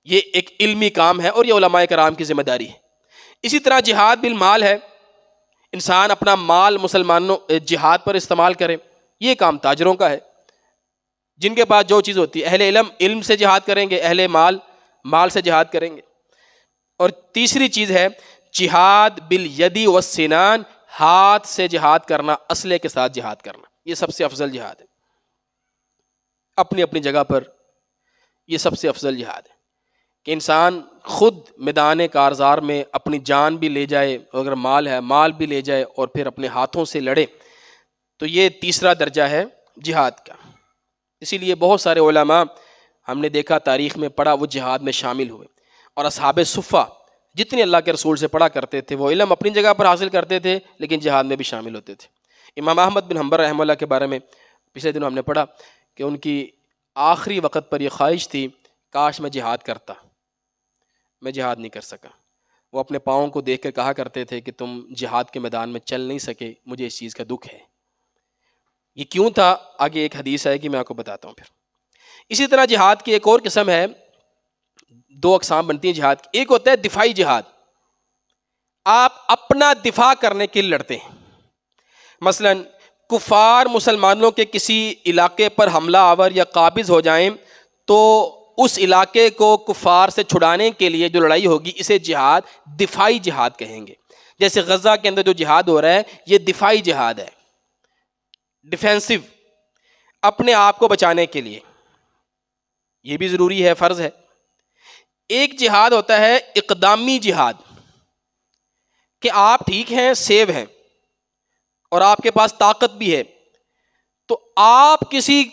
یہ ایک علمی کام ہے اور یہ علماء کرام کی ذمہ داری ہے۔ اسی طرح جہاد بالمال ہے، انسان اپنا مال مسلمانوں جہاد پر استعمال کرے، یہ کام تاجروں کا ہے، جن کے پاس جو چیز ہوتی ہے، اہل علم سے جہاد کریں گے، اہل مال سے جہاد کریں گے۔ اور تیسری چیز ہے جہاد بالیدی والسنان، ہاتھ سے جہاد کرنا، اسلحے کے ساتھ جہاد کرنا، یہ سب سے افضل جہاد ہے، اپنی اپنی جگہ پر یہ سب سے افضل جہاد ہے، کہ انسان خود میدان کارزار میں اپنی جان بھی لے جائے، اگر مال ہے مال بھی لے جائے، اور پھر اپنے ہاتھوں سے لڑے، تو یہ تیسرا درجہ ہے جہاد کا۔ اسی لیے بہت سارے علماء ہم نے دیکھا، تاریخ میں پڑھا، وہ جہاد میں شامل ہوئے، اور اصحاب صفہ جتنے اللہ کے رسول سے پڑھا کرتے تھے، وہ علم اپنی جگہ پر حاصل کرتے تھے لیکن جہاد میں بھی شامل ہوتے تھے۔ امام احمد بن حنبل رحمہ اللہ کے بارے میں پچھلے دنوں ہم نے پڑھا کہ ان کی آخری وقت پر یہ خواہش تھی، کاش میں جہاد کرتا، میں جہاد نہیں کر سکا۔ وہ اپنے پاؤں کو دیکھ کر کہا کرتے تھے کہ تم جہاد کے میدان میں چل نہیں سکے، مجھے اس چیز کا دکھ ہے۔ یہ کیوں تھا، آگے ایک حدیث ہے کہ میں آپ کو بتاتا ہوں پھر۔ اسی طرح جہاد کی ایک اور قسم ہے، 2 اقسام بنتی ہیں جہاد کی۔ ایک ہوتا ہے دفاعی جہاد، آپ اپنا دفاع کرنے کے لیے لڑتے ہیں، مثلا کفار مسلمانوں کے کسی علاقے پر حملہ آور یا قابض ہو جائیں تو اس علاقے کو کفار سے چھڑانے کے لیے جو لڑائی ہوگی، اسے جہاد، دفاعی جہاد کہیں گے۔ جیسے غزہ کے اندر جو جہاد ہو رہا ہے یہ دفاعی جہاد ہے، ڈیفینسو، اپنے آپ کو بچانے کے لیے۔ یہ بھی ضروری ہے، فرض ہے۔ ایک جہاد ہوتا ہے اقدامی جہاد، کہ آپ ٹھیک ہیں، سیو ہیں اور آپ کے پاس طاقت بھی ہے، تو آپ کسی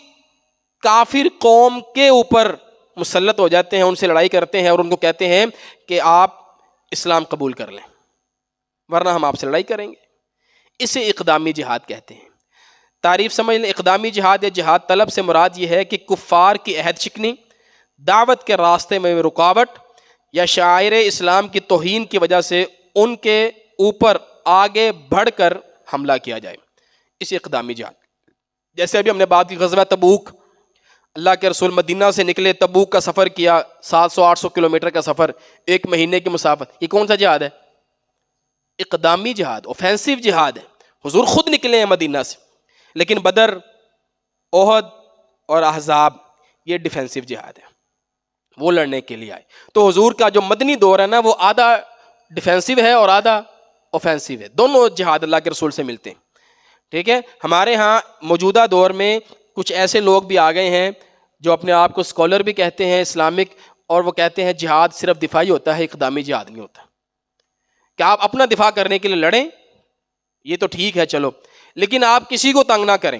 کافر قوم کے اوپر مسلط ہو جاتے ہیں، ان سے لڑائی کرتے ہیں اور ان کو کہتے ہیں کہ آپ اسلام قبول کر لیں ورنہ ہم آپ سے لڑائی کریں گے۔ اسے اقدامی جہاد کہتے ہیں۔ تعریف سمجھ لیں، اقدامی جہاد یا جہاد طلب سے مراد یہ ہے کہ کفار کی عہد شکنی، دعوت کے راستے میں رکاوٹ یا شعائر اسلام کی توہین کی وجہ سے ان کے اوپر آگے بڑھ کر حملہ کیا جائے، اسے اقدامی جہاد۔ جیسے ابھی ہم نے بات کی غزوہ تبوک، اللہ کے رسول مدینہ سے نکلے، تبوک کا سفر کیا، 700-800 کلومیٹر کا سفر، 1 مہینے کی مسافت، یہ کون سا جہاد ہے؟ اقدامی جہاد، اوفینسو جہاد ہے۔ حضور خود نکلے ہیں مدینہ سے، لیکن بدر، احد اور احزاب یہ ڈیفینسو جہاد ہے، وہ لڑنے کے لیے آئے۔ تو حضور کا جو مدنی دور ہے نا، وہ آدھا ڈیفینسو ہے اور آدھا اوفینسو ہے، دونوں جہاد اللہ کے رسول سے ملتے ہیں، ٹھیک ہے۔ ہمارے ہاں موجودہ دور میں کچھ ایسے لوگ بھی آ گئے ہیں جو اپنے آپ کو اسکالر بھی کہتے ہیں اسلامک، اور وہ کہتے ہیں جہاد صرف دفاعی ہوتا ہے، اقدامی جہاد نہیں ہوتا، کہ آپ اپنا دفاع کرنے کے لیے لڑیں، یہ تو ٹھیک ہے چلو، لیکن آپ کسی کو تنگ نہ کریں،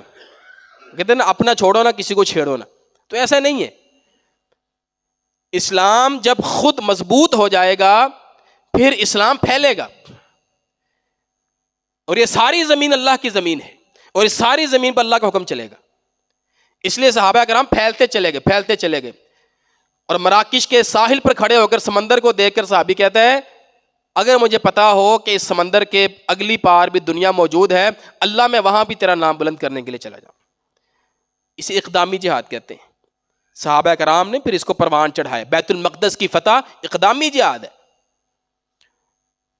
کہتے ہیں نا اپنا چھوڑو نہ کسی کو چھیڑو نہ، تو ایسا نہیں ہے۔ اسلام جب خود مضبوط ہو جائے گا پھر اسلام پھیلے گا، اور یہ ساری زمین اللہ کی زمین ہے، اور اس ساری زمین پر اللہ کا حکم چلے گا، اس لیے صحابہ کرام پھیلتے چلے گئے، اور مراکش کے ساحل پر کھڑے ہو کر سمندر کو دیکھ کر صحابی کہتا ہے اگر مجھے پتا ہو کہ اس سمندر کے اگلی پار بھی دنیا موجود ہے، اللہ میں وہاں بھی تیرا نام بلند کرنے کے لیے چلا جاؤں۔ اسے اقدامی جہاد کہتے ہیں۔ صحابہ کرام نے پھر اس کو پروان چڑھایا۔ بیت المقدس کی فتح اقدامی جہاد ہے۔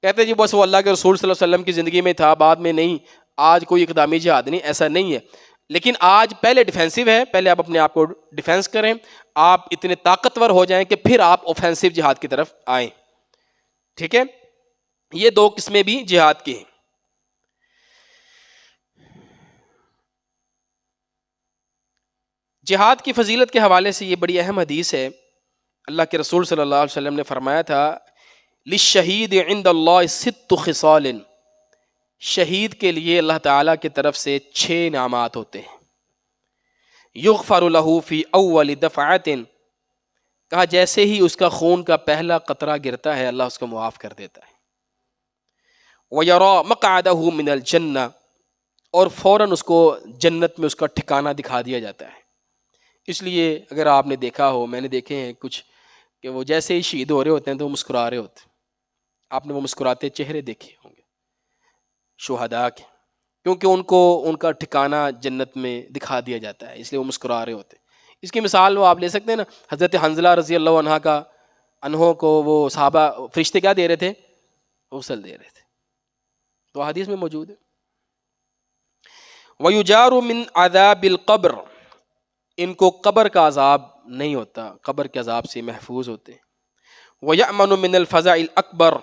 کہتے جی بس وہ اللہ کے رسول صلی اللہ علیہ وسلم کی زندگی میں تھا، بعد میں نہیں، آج کوئی اقدامی جہاد نہیں، ایسا نہیں ہے۔ لیکن آج پہلے ڈیفینسو ہے، پہلے آپ اپنے آپ کو ڈیفینس کریں، آپ اتنے طاقتور ہو جائیں کہ پھر آپ اوفینسو جہاد کی طرف آئیں، ٹھیک ہے۔ یہ دو قسمیں بھی جہاد کی ہیں۔ جہاد کی فضیلت کے حوالے سے یہ بڑی اہم حدیث ہے۔ اللہ کے رسول صلی اللہ علیہ وسلم نے فرمایا تھا للشہید عند اللہ 6 خصال، شہید کے لیے اللہ تعالیٰ کی طرف سے 6 انعامات ہوتے ہیں۔ یغفر له فی اول دفعۃ، کہا جیسے ہی اس کا خون کا پہلا قطرہ گرتا ہے اللہ اس کو معاف کر دیتا ہے۔ وَيَرَى مَقْعَدَهُ مِنَ الْجَنَّةِ، اور فوراً اس کو جنت میں اس کا ٹھکانہ دکھا دیا جاتا ہے۔ اس لیے اگر آپ نے دیکھا ہو، میں نے دیکھے ہیں کچھ کہ وہ جیسے ہی شہید ہو رہے ہوتے ہیں تو وہ مسکرا رہے ہوتے ہیں، آپ نے وہ مسکراتے چہرے دیکھے ہوں گے شہداء کے، کیونکہ ان کو ان کا ٹھکانہ جنت میں دکھا دیا جاتا ہے، اس لیے وہ مسکرا رہے ہوتے ہیں۔ اس کی مثال وہ آپ لے سکتے ہیں نا، حضرت حنظلہ رضی اللہ عنہ کو وہ صحابہ فرشتے کیا دے رہے تھے؟ غسل دے رہے تھے، تو حدیث میں موجود ہے۔ وَيُجَارُ مِنْ عَذَابِ الْقَبْرِ، ان کو قبر کا عذاب نہیں ہوتا، قبر کے عذاب سے محفوظ ہوتے ہیں۔ وَيَأْمَنُ مِنَ الْفَزَعِ الْأَكْبَرِ،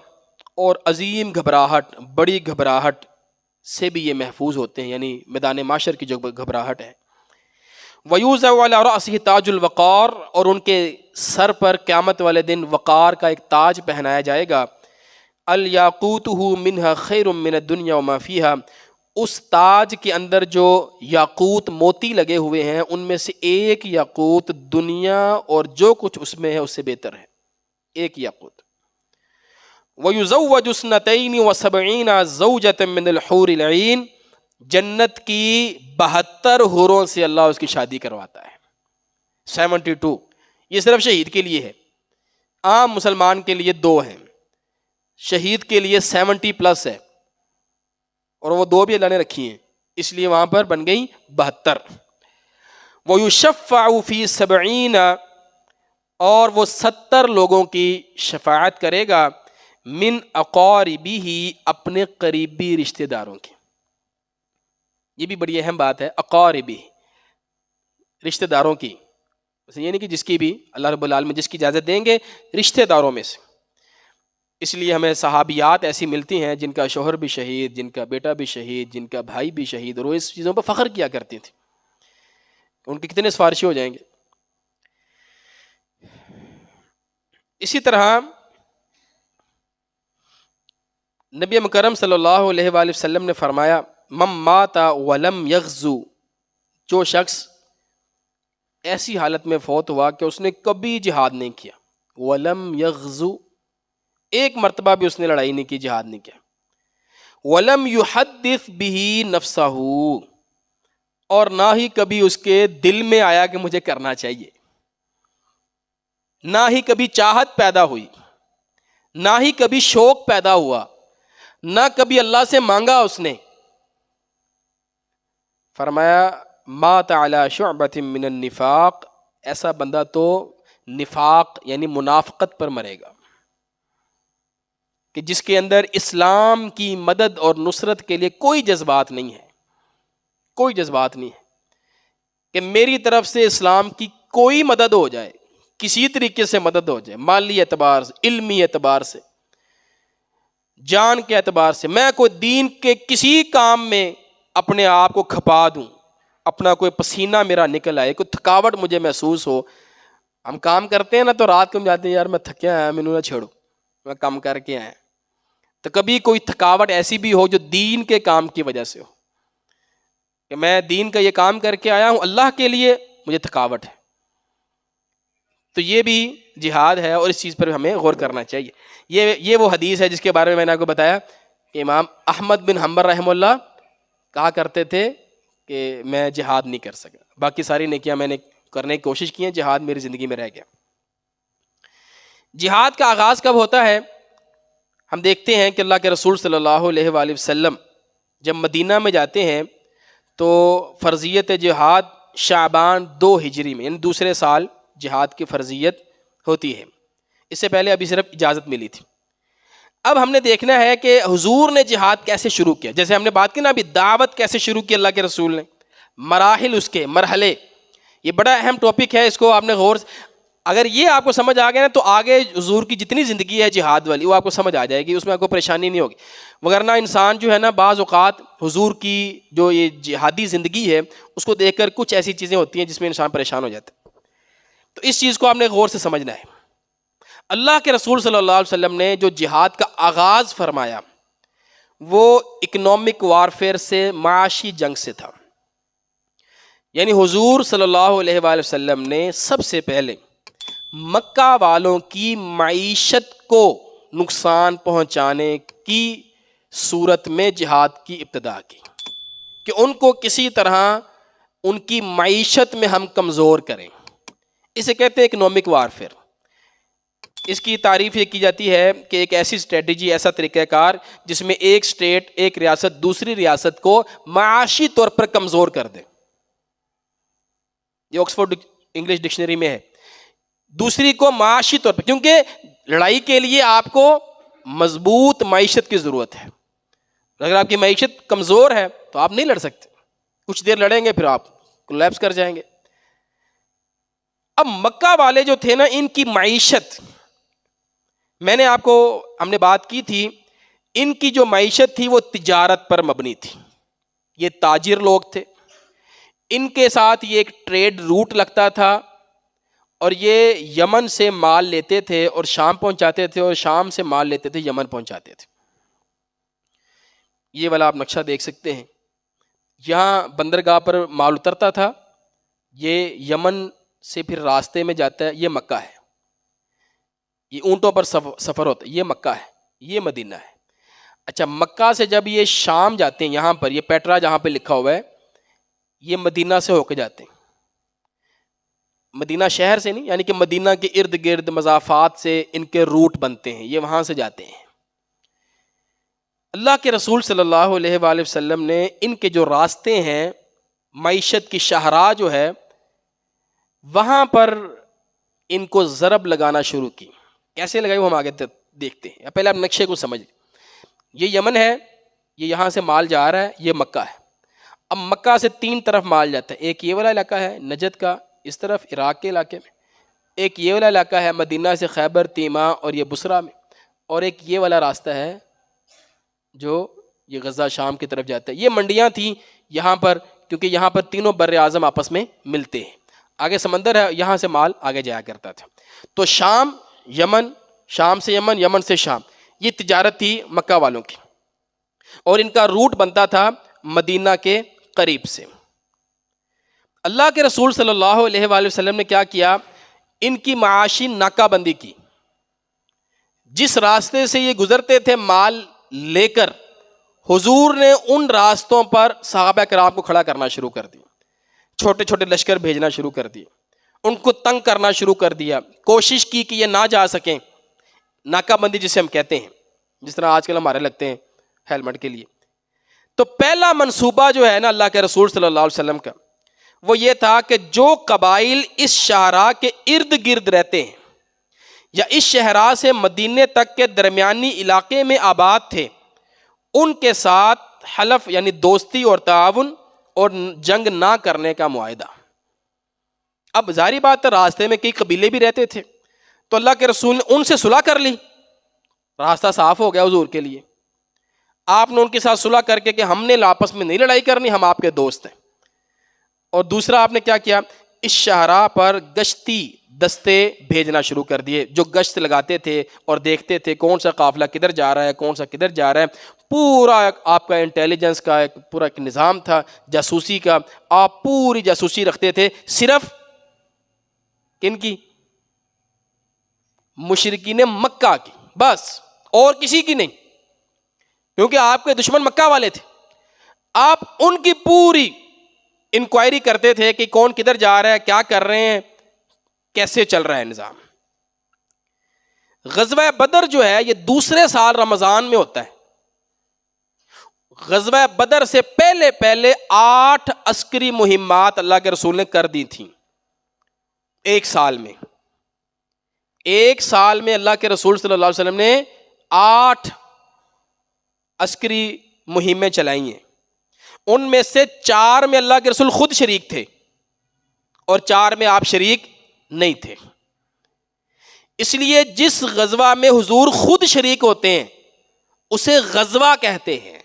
اور عظیم گھبراہٹ، بڑی گھبراہٹ سے بھی یہ محفوظ ہوتے ہیں، یعنی میدان معاشر کی جو گھبراہٹ ہے۔ وَيُوضَعُ عَلَى رَأْسِهِ تَاجُ الْوَقَارِ، اور ان کے سر پر قیامت والے دن وقار کا ایک تاج پہنایا جائے گا۔ الْيَاقُوتُهُ مِنْهَا خَيْرٌ مِنَ الدُّنْيَا وَمَا فِيهَا، اس تاج کے اندر جو یاقوت موتی لگے ہوئے ہیں ان میں سے ایک یاقوت دنیا اور جو کچھ اس میں ہے اس سے بہتر ہے، ایک یاقوت۔ وَيُزَوَّجُ 72 زَوْجَةً مِّنَ الْحُورِ الْعِينِ، جنت کی 72 حوروں سے اللہ اس کی شادی کرواتا ہے۔ 72، یہ صرف شہید کے لیے ہے، عام مسلمان کے لیے 2 ہیں، شہید کے لیے 70+ ہے، اور وہ 2 بھی اللہ نے رکھی ہیں، اس لیے وہاں پر بن گئی 72۔ وَيُشَفَّعُ فِي 70، اور وہ 70 لوگوں کی شفاعت کرے گا، من اقاربہ، اپنے قریبی رشتہ داروں کی۔ یہ بھی بڑی اہم بات ہے، اقاربہ، رشتہ داروں کی، یہ نہیں کہ جس کی بھی اللہ رب العالمین جس کی اجازت دیں گے، رشتہ داروں میں سے۔ اس لیے ہمیں صحابیات ایسی ملتی ہیں جن کا شوہر بھی شہید، جن کا بیٹا بھی شہید، جن کا بھائی بھی شہید، اور وہ اس چیزوں پر فخر کیا کرتی تھی، ان کے کتنے سفارشی ہو جائیں گے۔ اسی طرح نبی مکرم صلی اللہ علیہ وآلہ وسلم نے فرمایا من مات ولم یغزو، جو شخص ایسی حالت میں فوت ہوا کہ اس نے کبھی جہاد نہیں کیا، ولم یغزو، ایک مرتبہ بھی اس نے لڑائی نہیں کی، جہاد نہیں کیا، ولم یحدث به نفسہ، اور نہ ہی کبھی اس کے دل میں آیا کہ مجھے کرنا چاہیے، نہ ہی کبھی چاہت پیدا ہوئی، نہ ہی کبھی شوق پیدا ہوا، نہ کبھی اللہ سے مانگا اس نے، فرمایا مات علی شعبۃ من النفاق، ایسا بندہ تو نفاق یعنی منافقت پر مرے گا، کہ جس کے اندر اسلام کی مدد اور نصرت کے لیے کوئی جذبات نہیں ہے، کوئی جذبات نہیں ہے کہ میری طرف سے اسلام کی کوئی مدد ہو جائے، کسی طریقے سے مدد ہو جائے، مالی اعتبار سے، علمی اعتبار سے، جان کے اعتبار سے، میں کوئی دین کے کسی کام میں اپنے آپ کو کھپا دوں، اپنا کوئی پسینہ میرا نکل آئے، کوئی تھکاوٹ مجھے محسوس ہو۔ ہم کام کرتے ہیں نا تو رات کو ہم جاتے ہیں یار میں تھکیا آیا، مینوں نہ چھیڑو، میں کام کر کے آیا، تو کبھی کوئی تھکاوٹ ایسی بھی ہو جو دین کے کام کی وجہ سے ہو، کہ میں دین کا یہ کام کر کے آیا ہوں اللہ کے لیے، مجھے تھکاوٹ ہے، تو یہ بھی جہاد ہے اور اس چیز پر ہمیں غور کرنا چاہیے۔ یہ وہ حدیث ہے جس کے بارے میں نے آپ کو بتایا کہ امام احمد بن حنبل رحمہ اللہ کہا کرتے تھے کہ میں جہاد نہیں کر سکا، باقی ساری نیکیاں میں نے کرنے کی کوشش کی ہیں، جہاد میری زندگی میں رہ گیا۔ جہاد کا آغاز کب ہوتا ہے؟ ہم دیکھتے ہیں کہ اللہ کے رسول صلی اللہ علیہ وآلہ وسلم جب مدینہ میں جاتے ہیں تو فرضیت جہاد شعبان 2 ہجری میں، یعنی دوسرے سال جہاد کی فرضیت ہوتی ہے، اس سے پہلے ابھی صرف اجازت ملی تھی۔ اب ہم نے دیکھنا ہے کہ حضور نے جہاد کیسے شروع کیا، جیسے ہم نے بات کی نا ابھی، دعوت کیسے شروع کی اللہ کے رسول نے، مراحل، اس کے مرحلے، یہ بڑا اہم ٹاپک ہے، اس کو آپ نے غور سے اگر یہ آپ کو سمجھ آ گیا نا تو آگے حضور کی جتنی زندگی ہے جہاد والی وہ آپ کو سمجھ آ جائے گی، اس میں آپ کو پریشانی نہیں ہوگی، وگرنہ انسان جو ہے نا بعض اوقات حضور کی جو یہ جہادی زندگی ہے اس کو دیکھ کر کچھ ایسی چیزیں ہوتی ہیں جس میں انسان پریشان ہو جاتا ہے، تو اس چیز کو آپ نے غور سے سمجھنا ہے۔ اللہ کے رسول صلی اللہ علیہ وسلم نے جو جہاد کا آغاز فرمایا وہ اکنامک وارفیئر سے، معاشی جنگ سے تھا، یعنی حضور صلی اللہ علیہ وآلہ وسلم نے سب سے پہلے مکہ والوں کی معیشت کو نقصان پہنچانے کی صورت میں جہاد کی ابتدا کی، کہ ان کو کسی طرح ان کی معیشت میں ہم کمزور کریں، اسے کہتے ہیں اکنامک وارفیئر۔ اس کی تعریف یہ کی جاتی ہے کہ ایک ایسی اسٹریٹجی، ایسا طریقہ کار جس میں ایک اسٹیٹ، ایک ریاست دوسری ریاست کو معاشی طور پر کمزور کر دے، یہ آکسفورڈ انگلش ڈکشنری میں ہے، دوسری کو معاشی طور پر، کیونکہ لڑائی کے لیے آپ کو مضبوط معیشت کی ضرورت ہے، اگر آپ کی معیشت کمزور ہے تو آپ نہیں لڑ سکتے، کچھ دیر لڑیں گے پھر آپ کولیپس کر جائیں گے۔ اب مکہ والے جو تھے نا، ان کی معیشت، میں نے آپ کو، ہم نے بات کی تھی، ان کی جو معیشت تھی وہ تجارت پر مبنی تھی، یہ تاجر لوگ تھے، ان کے ساتھ یہ ایک ٹریڈ روٹ لگتا تھا، اور یہ یمن سے مال لیتے تھے اور شام پہنچاتے تھے، اور شام سے مال لیتے تھے یمن پہنچاتے تھے۔ یہ والا آپ نقشہ دیکھ سکتے ہیں، یہاں بندرگاہ پر مال اترتا تھا، یہ یمن سے پھر راستے میں جاتا ہے، یہ مکہ ہے، یہ اونٹوں پر سفر ہوتا ہے، یہ مکہ ہے، یہ مدینہ ہے۔ اچھا، مکہ سے جب یہ شام جاتے ہیں، یہاں پر یہ پیٹرا جہاں پہ لکھا ہوا ہے، یہ مدینہ سے ہو کے جاتے ہیں، مدینہ شہر سے نہیں، یعنی کہ مدینہ کے ارد گرد مضافات سے ان کے روٹ بنتے ہیں، یہ وہاں سے جاتے ہیں۔ اللہ کے رسول صلی اللہ علیہ وآلہ وسلم نے ان کے جو راستے ہیں، معیشت کی شاہراہ جو ہے، وہاں پر ان کو ضرب لگانا شروع کی۔ کیسے لگائی وہ ہم آگے دیکھتے ہیں، پہلے آپ نقشے کو سمجھ، یہ یمن ہے، یہ یہاں سے مال جا رہا ہے، یہ مکہ ہے۔ اب مکہ سے 3 طرف مال جاتا ہے، ایک یہ والا علاقہ ہے نجد کا، اس طرف عراق کے علاقے میں، ایک یہ والا علاقہ ہے مدینہ سے خیبر تیمہ اور یہ بصرہ میں، اور ایک یہ والا راستہ ہے جو یہ غزہ شام کی طرف جاتا ہے۔ یہ منڈیاں تھیں یہاں پر، کیونکہ یہاں پر تینوں بر اعظم آپس میں ملتے ہیں، آگے سمندر ہے، یہاں سے مال آگے جایا کرتا تھا۔ تو شام یمن، شام سے یمن، یمن سے شام، یہ تجارت تھی مکہ والوں کی، اور ان کا روٹ بنتا تھا مدینہ کے قریب سے۔ اللہ کے رسول صلی اللہ علیہ وآلہ وسلم نے کیا کیا، ان کی معاشی ناکہ بندی کی۔ جس راستے سے یہ گزرتے تھے مال لے کر، حضور نے ان راستوں پر صحابہ کرام کو کھڑا کرنا شروع کر دیا، چھوٹے چھوٹے لشکر بھیجنا شروع کر دیے، ان کو تنگ کرنا شروع کر دیا، کوشش کی کہ یہ نہ جا سکیں، ناکہ بندی جسے ہم کہتے ہیں، جس طرح آج کل ہمارے لگتے ہیں ہیلمٹ کے لیے۔ تو پہلا منصوبہ جو ہے نا اللہ کے رسول صلی اللہ علیہ وسلم کا، وہ یہ تھا کہ جو قبائل اس شاہراہ کے ارد گرد رہتے ہیں یا اس شہراہ سے مدینے تک کے درمیانی علاقے میں آباد تھے، ان کے ساتھ حلف یعنی دوستی اور تعاون اور جنگ نہ کرنے کا معاہدہ۔ اب ظاہری بات ہے راستے میں کئی قبیلے بھی رہتے تھے، تو اللہ کے رسول نے ان سے صلح کر لی، راستہ صاف ہو گیا حضور کے لیے۔ آپ نے ان کے ساتھ صلح کر کے کہ ہم نے آپس میں نہیں لڑائی کرنی، ہم آپ کے دوست ہیں۔ اور دوسرا آپ نے کیا کیا، اس شاہراہ پر گشتی دستے بھیجنا شروع کر دیے، جو گشت لگاتے تھے اور دیکھتے تھے کون سا قافلہ کدھر جا رہا ہے، کون سا کدھر جا رہا ہے۔ پورا آپ کا انٹیلیجنس کا پورا ایک نظام تھا جاسوسی کا، آپ پوری جاسوسی رکھتے تھے، صرف کن کی؟ مشرکین مکہ کی، بس اور کسی کی نہیں، کیونکہ آپ کے دشمن مکہ والے تھے۔ آپ ان کی پوری انکوائری کرتے تھے کہ کون کدھر جا رہا ہے، کیا کر رہے ہیں، کیسے چل رہا ہے نظام۔ غزوہ بدر جو ہے یہ دوسرے سال رمضان میں ہوتا ہے۔ غزوہ بدر سے پہلے 8 عسکری مہمات اللہ کے رسول نے کر دی تھیں ایک سال میں۔ ایک سال میں اللہ کے رسول صلی اللہ علیہ وسلم نے 8 عسکری مہمیں چلائی ہیں، ان میں سے 4 میں اللہ کے رسول خود شریک تھے اور 4 میں آپ شریک نہیں تھے۔ اس لیے جس غزوہ میں حضور خود شریک ہوتے ہیں اسے غزوہ کہتے ہیں،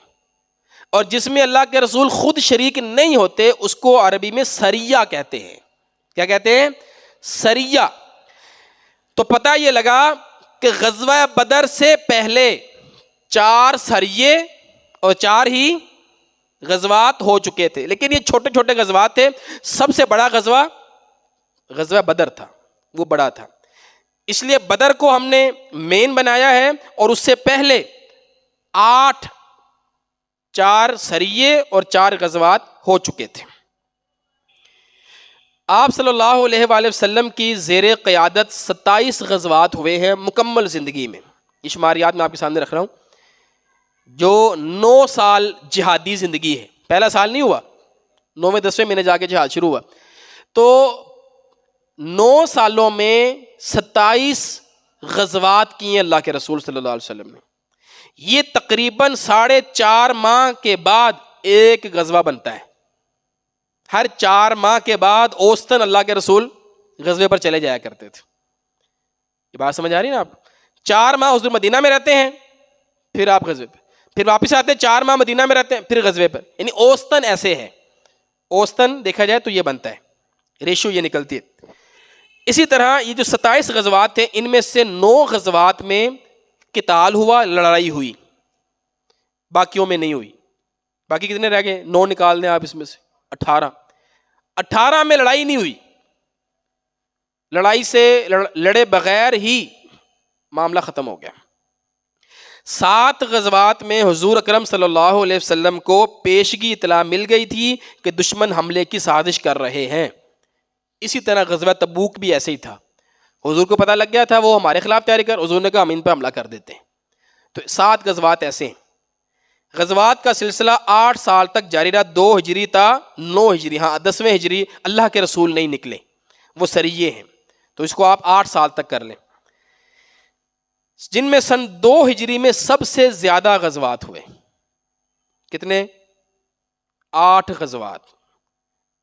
اور جس میں اللہ کے رسول خود شریک نہیں ہوتے اس کو عربی میں سریہ کہتے ہیں۔ کیا کہتے ہیں؟ سریہ۔ تو پتہ یہ لگا کہ غزوہ بدر سے پہلے 4 سریے اور 4 ہی غزوات ہو چکے تھے، لیکن یہ چھوٹے چھوٹے غزوات تھے۔ سب سے بڑا غزوہ بدر تھا، وہ بڑا تھا، اس لیے بدر کو ہم نے مین بنایا ہے، اور اس سے پہلے 4 سریے اور 4 غزوات ہو چکے تھے۔ آپ صلی اللہ علیہ وآلہ وسلم کی زیر قیادت 27 غزوات ہوئے ہیں مکمل زندگی میں، یہ شماریات میں آپ کے سامنے رکھ رہا ہوں۔ جو 9 سال جہادی زندگی ہے، پہلا سال نہیں ہوا، 9ویں 10ویں مہینے جا کے جہاد شروع ہوا، تو 9 سالوں میں 27 غزوات کی ہیں اللہ کے رسول صلی اللہ علیہ وسلم نے۔ یہ تقریباً 4.5 ماہ کے بعد ایک غزوہ بنتا ہے، ہر 4 ماہ کے بعد اوسطاً اللہ کے رسول غزوے پر چلے جایا کرتے تھے۔ یہ بات سمجھ آ رہی ہے نا آپ؟ 4 ماہ حضور مدینہ میں رہتے ہیں، پھر آپ غزوے پہ، پھر واپس آتے ہیں، 4 ماہ مدینہ میں رہتے ہیں، پھر غزوے پر، یعنی اوسطاً ایسے ہے، اوسطاً دیکھا جائے تو یہ بنتا ہے، ریشو یہ نکلتی ہے۔ اسی طرح یہ جو 27 غزوات تھے، ان میں سے 9 غزوات میں قتال ہوا، لڑائی ہوئی، باقیوں میں نہیں ہوئی۔ باقی کتنے رہ گئے؟ 9 نکال دیں آپ اس میں سے، 18 میں لڑائی نہیں ہوئی، لڑائی سے لڑے بغیر ہی معاملہ ختم ہو گیا۔ 7 غزوات میں حضور اکرم صلی اللہ علیہ وسلم کو پیشگی اطلاع مل گئی تھی کہ دشمن حملے کی سازش کر رہے ہیں۔ اسی طرح غزوہ تبوک بھی ایسے ہی تھا، حضور کو پتہ لگ گیا تھا وہ ہمارے خلاف تیاری کر، حضور نے کہا ہم ان پہ حملہ کر دیتے ہیں۔ تو 7 غزوات ایسے ہیں۔ غزوات کا سلسلہ 8 سال تک جاری رہا، 2 ہجری تا 9 ہجری، ہاں 10ویں ہجری اللہ کے رسول نہیں نکلے، وہ سریے ہیں، تو اس کو آپ 8 سال تک کر لیں، جن میں سن 2 ہجری میں سب سے زیادہ غزوات ہوئے۔ کتنے؟ 8 غزوات۔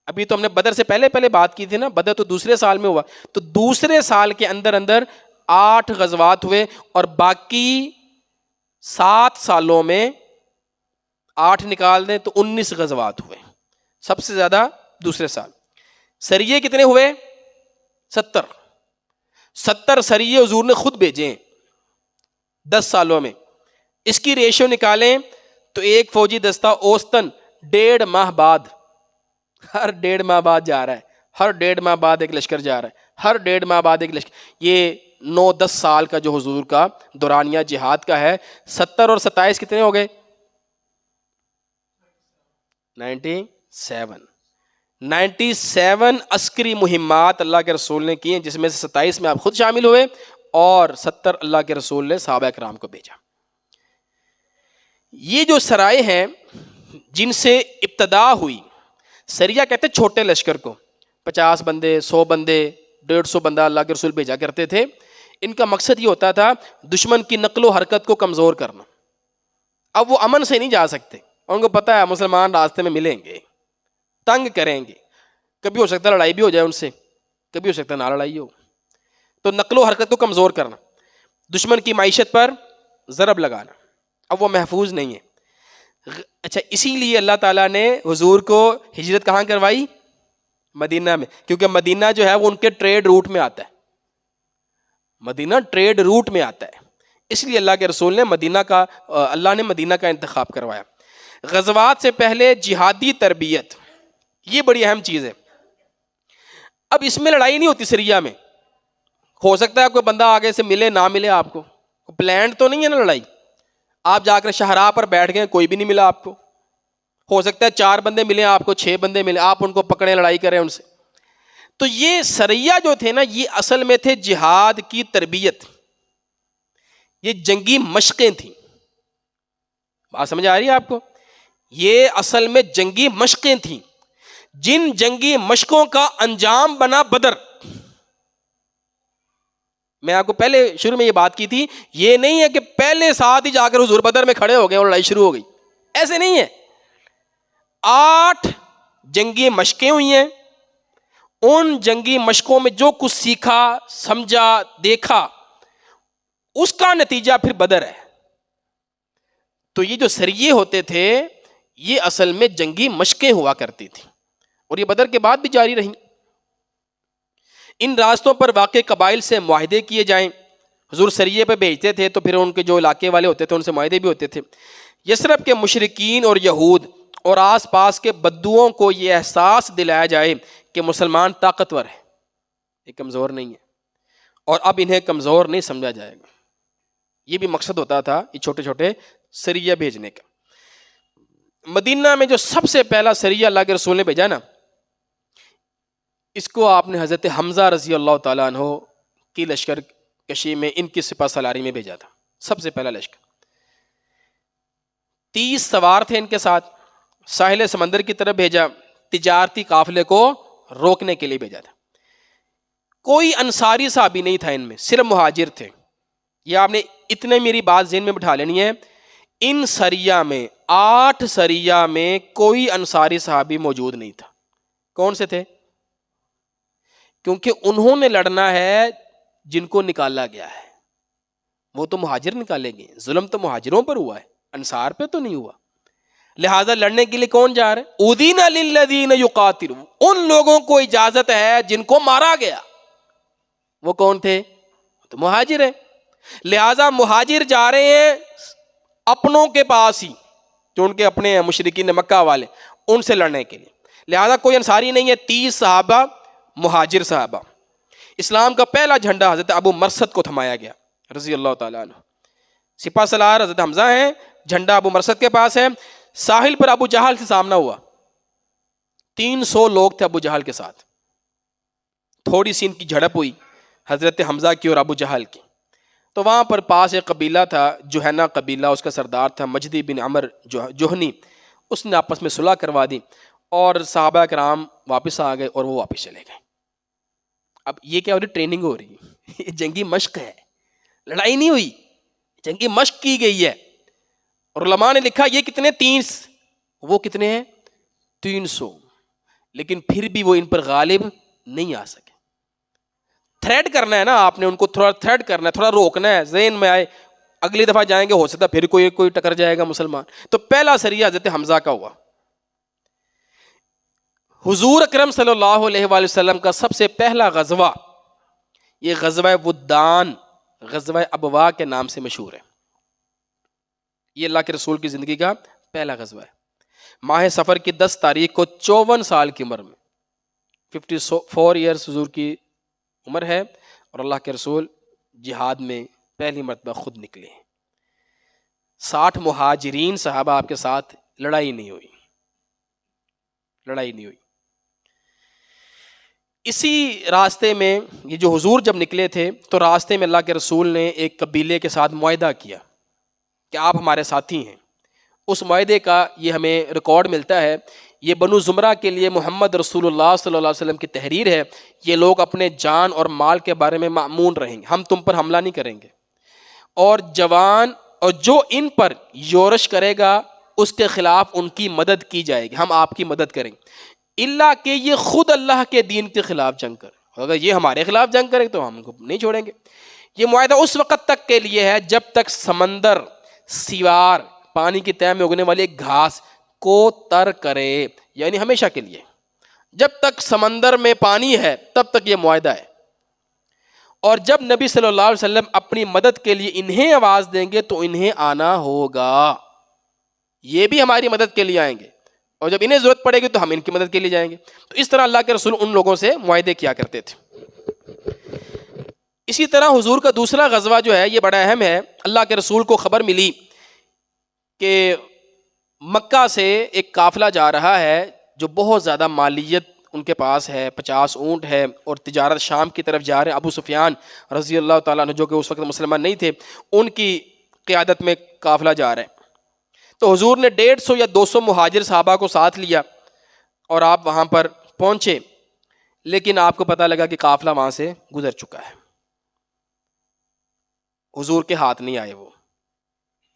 ابھی تو ہم نے بدر سے پہلے بات کی تھی نا، بدر تو دوسرے سال میں ہوا، تو دوسرے سال کے اندر 8 غزوات ہوئے، اور باقی 7 سالوں میں 8 نکال دیں تو 19 غزوات ہوئے، سب سے زیادہ دوسرے سال۔ سریے کتنے ہوئے؟ 70۔ 70 سریے حضور نے خود بھیجے ہیں 10 سالوں میں. اس کی ریشو نکالیں تو ایک فوجی دستہ اوسطاً 1.5 ماہ بعد، ہر 1.5 ماہ بعد جا رہا ہے، ہر 1.5 ماہ بعد ایک لشکر جا رہا ہے، ہر 1.5 ماہ بعد ایک لشکر. یہ 9-10 سال کا جو حضور کا دورانیہ جہاد کا ہے. 70 اور 27 کتنے ہو گئے؟ 97 عسکری مہمات اللہ کے رسول نے کی ہیں، جس میں سے 27 میں آپ خود شامل ہوئے اور 70 اللہ کے رسول نے صحابہ کرام کو بھیجا. یہ جو سرائے ہیں جن سے ابتدا ہوئی، سریہ کہتے ہیں چھوٹے لشکر کو، 50 بندے، 100 بندے، 150 بندہ اللہ کے رسول بھیجا کرتے تھے. ان کا مقصد یہ ہوتا تھا دشمن کی نقل و حرکت کو کمزور کرنا. اب وہ امن سے نہیں جا سکتے، ان کو پتا ہے مسلمان راستے میں ملیں گے، تنگ کریں گے، کبھی ہو سکتا ہے لڑائی بھی ہو جائے ان سے، کبھی ہو سکتا ہے نہ لڑائی ہو. تو نقل و حرکت کو کمزور کرنا، دشمن کی معیشت پر ضرب لگانا، اب وہ محفوظ نہیں ہے. اچھا، اسی لیے اللہ تعالیٰ نے حضور کو ہجرت کہاں کروائی؟ مدینہ میں، کیونکہ مدینہ جو ہے وہ ان کے ٹریڈ روٹ میں آتا ہے، مدینہ ٹریڈ روٹ میں آتا ہے، اس لیے اللہ کے رسول نے اللہ نے مدینہ کا انتخاب کروایا. غزوات سے پہلے جہادی تربیت، یہ بڑی اہم چیز ہے. اب اس میں لڑائی نہیں ہوتی سریہ میں، ہو سکتا ہے کوئی بندہ آگے سے ملے نہ ملے، آپ کو پلانڈ تو نہیں ہے نا لڑائی. آپ جا کر شہراہ پر بیٹھ گئے، کوئی بھی نہیں ملا آپ کو، ہو سکتا ہے 4 بندے ملے آپ کو، 6 بندے ملے، آپ ان کو پکڑیں، لڑائی کریں ان سے. تو یہ سریہ جو تھے نا، یہ اصل میں تھے جہاد کی تربیت، یہ جنگی مشقیں تھیں. بات سمجھ آ رہی ہے آپ کو؟ یہ اصل میں جنگی مشقیں تھیں، جن جنگی مشقوں کا انجام بنا بدر. میں آپ کو پہلے شروع میں یہ بات کی تھی، یہ نہیں ہے کہ پہلے ساتھ ہی جا کر حضور بدر میں کھڑے ہو گئے اور لڑائی شروع ہو گئی، ایسے نہیں ہے. 8 جنگی مشقیں ہوئی ہیں، ان جنگی مشقوں میں جو کچھ سیکھا، سمجھا، دیکھا، اس کا نتیجہ پھر بدر ہے. تو یہ جو سریے ہوتے تھے یہ اصل میں جنگی مشقیں ہوا کرتی تھی، اور یہ بدر کے بعد بھی جاری رہیں. ان راستوں پر واقع قبائل سے معاہدے کیے جائیں. حضور سریے پہ بھیجتے تھے تو پھر ان کے جو علاقے والے ہوتے تھے ان سے معاہدے بھی ہوتے تھے. یثرب کے مشرکین اور یہود اور آس پاس کے بدوؤں کو یہ احساس دلایا جائے کہ مسلمان طاقتور ہے، یہ کمزور نہیں ہے، اور اب انہیں کمزور نہیں سمجھا جائے گا. یہ بھی مقصد ہوتا تھا یہ چھوٹے چھوٹے سریہ بھیجنے کا. مدینہ میں جو سب سے پہلا سریہ اللہ کے رسول نے بھیجا نا، اس کو آپ نے حضرت حمزہ رضی اللہ تعالیٰ عنہ کی لشکر کشی میں ان کی سپہ سالاری میں بھیجا تھا. سب سے پہلا لشکر 30 سوار تھے ان کے ساتھ، ساحل سمندر کی طرف بھیجا، تجارتی قافلے کو روکنے کے لیے بھیجا تھا. کوئی انصاری صحابی نہیں تھا ان میں، صرف مہاجر تھے. یہ آپ نے اتنے میری بات ذہن میں بٹھا لینی ہے، ان سریہ میں 8 سریہ میں کوئی انصاری صحابی موجود نہیں تھا. کون سے تھے؟ کیونکہ انہوں نے لڑنا ہے جن کو نکالا گیا ہے، وہ تو مہاجر نکالے گئے، ظلم تو مہاجروں پر ہوا ہے، انصار پہ تو نہیں ہوا. لہذا لڑنے کے لیے کون جا رہے ہیں؟ اذین للذین یقاتلون، ان لوگوں کو اجازت ہے جن کو مارا گیا. وہ کون تھے؟ تو مہاجر ہیں. لہذا مہاجر جا رہے ہیں اپنوں کے پاس ہی، جو ان کے اپنے مشرکین مکہ والے، ان سے لڑنے کے لیے. لہذا کوئی انصاری نہیں ہے، 30 صحابہ مہاجر صحابہ. اسلام کا پہلا جھنڈا حضرت ابو مرثد کو تھمایا گیا رضی اللہ تعالیٰ عنہ. سپہ سالار حضرت حمزہ ہیں، جھنڈا ابو مرثد کے پاس ہے. ساحل پر ابو جہل سے سامنا ہوا، 300 لوگ تھے ابو جہل کے ساتھ. تھوڑی سی ان کی جھڑپ ہوئی حضرت حمزہ کی اور ابو جہل کی. تو وہاں پر پاس ایک قبیلہ تھا، جوہینہ قبیلہ، اس کا سردار تھا مجدی بن عمر جوہنی. اس نے آپس میں صلح کروا دی اور صحابہ کرام واپس آ گئے اور وہ واپس چلے گئے. اب یہ کیا ہو رہی؟ ٹریننگ ہو رہی ہے، یہ جنگی مشق ہے، لڑائی نہیں ہوئی، جنگی مشق کی گئی ہے. اور علماء نے لکھا یہ کتنے 30، وہ کتنے ہیں 300، لیکن پھر بھی وہ ان پر غالب نہیں آ سکے. تھریڈ کرنا ہے نا آپ نے، ان کو تھوڑا تھریڈ کرنا ہے، تھوڑا روکنا ہے، ذہن میں آئے اگلی دفعہ جائیں گے ہو سکتا پھر کوئی ٹکر جائے گا مسلمان. تو پہلا سریہ حضرت حمزہ کا ہوا. حضور اکرم صلی اللہ علیہ وآلہ وسلم کا سب سے پہلا غزوہ یہ غزوہ ودان، غزوہ ابوا کے نام سے مشہور ہے. یہ اللہ کے رسول کی زندگی کا پہلا غزوہ ہے. ماہ سفر کی 10 تاریخ کو 54 سال کی عمر میں 54 ایئرس حضور کی عمر ہے، اور اللہ کے رسول جہاد میں پہلی مرتبہ خود نکلے ہیں. 60 مہاجرین صحابہ آپ کے ساتھ، لڑائی نہیں ہوئی. اسی راستے میں یہ جو حضور جب نکلے تھے تو راستے میں اللہ کے رسول نے ایک قبیلے کے ساتھ معاہدہ کیا کہ آپ ہمارے ساتھی ہیں. اس معاہدے کا یہ ہمیں ریکارڈ ملتا ہے. یہ بنو زمرہ کے لیے محمد رسول اللہ صلی اللہ علیہ وسلم کی تحریر ہے. یہ لوگ اپنے جان اور مال کے بارے میں مأمون رہیں گے، ہم تم پر حملہ نہیں کریں گے، اور جوان اور جو ان پر یورش کرے گا اس کے خلاف ان کی مدد کی جائے گی، ہم آپ کی مدد کریں گے، اللہ کہ یہ خود اللہ کے دین کے خلاف جنگ کرے. اگر یہ ہمارے خلاف جنگ کرے تو ہم کو نہیں چھوڑیں گے. یہ معاہدہ اس وقت تک کے لیے ہے جب تک سمندر سیوار، پانی کی تہہ میں اگنے والی گھاس کو تر کرے، یعنی ہمیشہ کے لیے. جب تک سمندر میں پانی ہے تب تک یہ معاہدہ ہے. اور جب نبی صلی اللہ علیہ وسلم اپنی مدد کے لیے انہیں آواز دیں گے تو انہیں آنا ہوگا. یہ بھی ہماری مدد کے لیے آئیں گے، اور جب انہیں ضرورت پڑے گی تو ہم ان کی مدد کے لیے جائیں گے. تو اس طرح اللہ کے رسول ان لوگوں سے معاہدے کیا کرتے تھے. اسی طرح حضور کا دوسرا غزوہ جو ہے یہ بڑا اہم ہے. اللہ کے رسول کو خبر ملی کہ مکہ سے ایک قافلہ جا رہا ہے جو بہت زیادہ مالیت ان کے پاس ہے، 50 اونٹ ہے، اور تجارت شام کی طرف جا رہے ہیں. ابو سفیان رضی اللہ تعالیٰ عنہ جو کہ اس وقت مسلمان نہیں تھے، ان کی قیادت میں قافلہ جا رہے ہیں. تو حضور نے 150 یا 200 مہاجر صحابہ کو ساتھ لیا اور آپ وہاں پر پہنچے، لیکن آپ کو پتہ لگا کہ قافلہ وہاں سے گزر چکا ہے. حضور کے ہاتھ نہیں آئے. وہ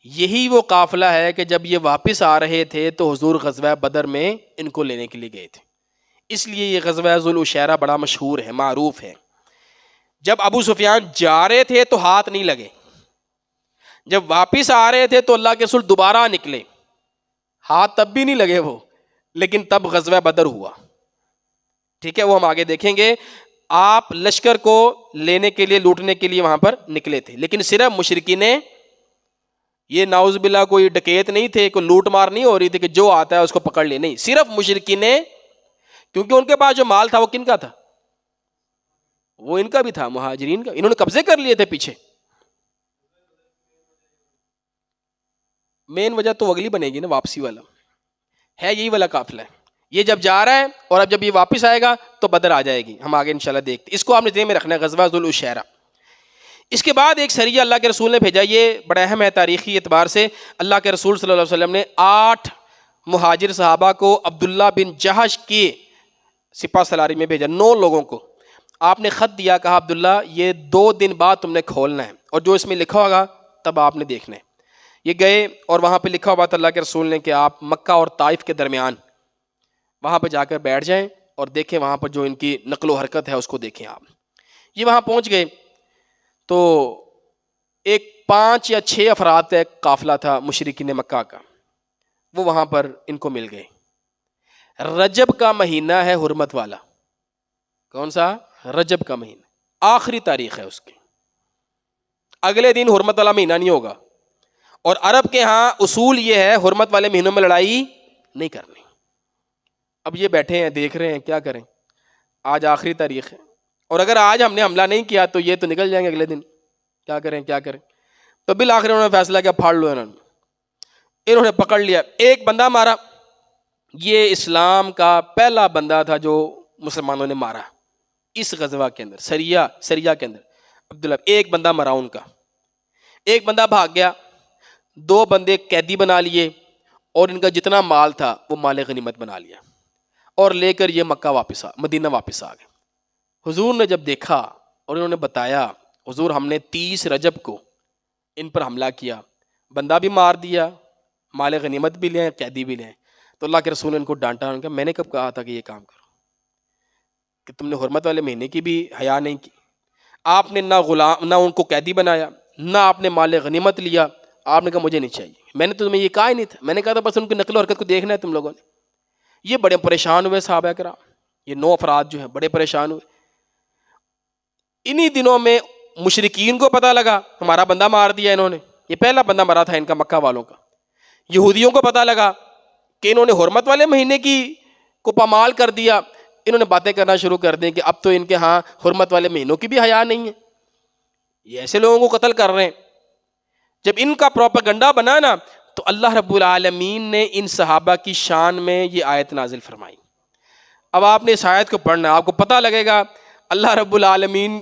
یہی وہ قافلہ ہے کہ جب یہ واپس آ رہے تھے تو حضور غزوہ بدر میں ان کو لینے کے لیے گئے تھے. اس لیے یہ غزوہ ذوالعشیرہ بڑا مشہور ہے، معروف ہے. جب ابو سفیان جا رہے تھے تو ہاتھ نہیں لگے، جب واپس آ رہے تھے تو اللہ کے رسول دوبارہ نکلے، ہاتھ تب بھی نہیں لگے وہ، لیکن تب غزوہ بدر ہوا. ٹھیک ہے، وہ ہم آگے دیکھیں گے. آپ لشکر کو لینے کے لیے، لوٹنے کے لیے وہاں پر نکلے تھے، لیکن صرف مشرکین نے، یہ نعوذ باللہ کوئی ڈکیت نہیں تھے، کوئی لوٹ مار نہیں ہو رہی تھی کہ جو آتا ہے اس کو پکڑ لے، نہیں، صرف مشرکین نے، کیونکہ ان کے پاس جو مال تھا وہ کن کا تھا؟ وہ ان کا بھی تھا، مہاجرین کا. انہوں نے قبضے کر لیے تھے پیچھے. مین وجہ تو اگلی بنے گی نا، واپسی والا ہے، یہی والا قافلہ ہے. یہ جب جا رہا ہے اور اب جب یہ واپس آئے گا تو بدر آ جائے گی. ہم آگے انشاءاللہ دیکھتے. اس کو آپ نے ذہن میں رکھنا ہے، غزوہ ذوالعشیرہ. اس کے بعد ایک سریہ اللہ کے رسول نے بھیجا، یہ بڑا اہم ہے تاریخی اعتبار سے. اللہ کے رسول صلی اللہ علیہ وسلم نے 8 مہاجر صحابہ کو عبداللہ بن جہش کی سپہ سالاری میں بھیجا. 9 لوگوں کو آپ نے خط دیا، کہا عبداللہ یہ 2 دن بعد تم نے کھولنا ہے، اور جو اس میں لکھا ہوگا تب آپ نے دیکھنا ہے. یہ گئے اور وہاں پہ لکھا ہوا تھا اللہ کے رسول نے کہ آپ مکہ اور طائف کے درمیان وہاں پہ جا کر بیٹھ جائیں اور دیکھیں وہاں پر جو ان کی نقل و حرکت ہے اس کو دیکھیں آپ. یہ وہاں پہنچ گئے تو ایک 5 یا 6 افراد کا ایک قافلہ تھا مشرکین مکہ کا، وہ وہاں پر ان کو مل گئے. رجب کا مہینہ ہے حرمت والا. کون سا؟ رجب کا مہینہ، آخری تاریخ ہے اس کی. اگلے دن حرمت والا مہینہ نہیں ہوگا. اور عرب کے ہاں اصول یہ ہے حرمت والے مہینوں میں لڑائی نہیں کرنی. اب یہ بیٹھے ہیں دیکھ رہے ہیں کیا کریں، آج آخری تاریخ ہے، اور اگر آج ہم نے حملہ نہیں کیا تو یہ تو نکل جائیں گے اگلے دن، کیا کریں کیا کریں. تو بالآخر انہوں نے فیصلہ کیا، پھاڑ لو. انہوں نے پکڑ لیا، ایک بندہ مارا. یہ اسلام کا پہلا بندہ تھا جو مسلمانوں نے مارا اس غزوہ کے اندر، سریہ کے اندر. عبداللہ ایک بندہ مرا ان کا. ایک بندہ بھاگ گیا، 2 بندے قیدی بنا لیے، اور ان کا جتنا مال تھا وہ مال غنیمت بنا لیا، اور لے کر یہ مدینہ واپس آ گئے. حضور نے جب دیکھا اور انہوں نے بتایا، حضور ہم نے 30 رجب کو ان پر حملہ کیا، بندہ بھی مار دیا، مال غنیمت بھی لے، قیدی بھی لے. تو اللہ کے رسول نے ان کو ڈانٹا، انہوں نے کہا میں نے کب کہا تھا کہ یہ کام کرو، کہ تم نے حرمت والے مہینے کی بھی حیا نہیں کی. آپ نے نہ ان کو قیدی بنایا، نہ آپ نے مال غنیمت لیا. آپ نے کہا مجھے نہیں چاہیے. میں نے تو تمہیں یہ کہا ہی نہیں تھا، میں نے کہا تھا بس ان کی نقل و حرکت کو دیکھنا ہے تم لوگوں نے. یہ بڑے پریشان ہوئے صحابہ کرام، یہ 9 افراد جو ہیں بڑے پریشان ہوئے. انہی دنوں میں مشرکین کو پتہ لگا ہمارا بندہ مار دیا انہوں نے، یہ پہلا بندہ مرا تھا ان کا مکہ والوں کا. یہودیوں کو پتہ لگا کہ انہوں نے حرمت والے مہینے کی کو پامال کر دیا، انہوں نے باتیں کرنا شروع کر دیں کہ اب تو ان کے ہاں حرمت والے مہینوں کی بھی حیا نہیں ہے، یہ ایسے لوگوں کو قتل کر رہے ہیں. جب ان کا پروپیگنڈا بنا نا تو اللہ رب العالمین نے ان صحابہ کی شان میں یہ آیت نازل فرمائی. اب آپ نے اس آیت کو پڑھنا، آپ کو پتہ لگے گا اللہ رب العالمین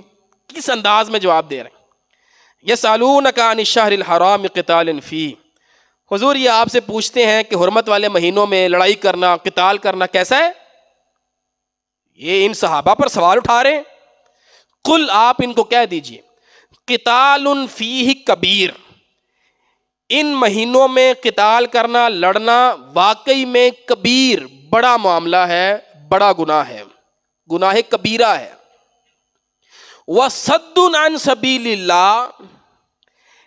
کس انداز میں جواب دے رہے ہیں. یسألونک عن الشہر الحرام قتال فیہ، حضور یہ آپ سے پوچھتے ہیں کہ حرمت والے مہینوں میں لڑائی کرنا، قتال کرنا کیسا ہے؟ یہ ان صحابہ پر سوال اٹھا رہے ہیں. قل آپ ان کو کہہ دیجئے قتال فیہ کبیر، ان مہینوں میں قتال کرنا، لڑنا واقعی میں کبیر بڑا معاملہ ہے، بڑا گناہ ہے، گناہ کبیرہ ہے. وَصَدٌّ عَن سَبِيلِ اللَّهِ،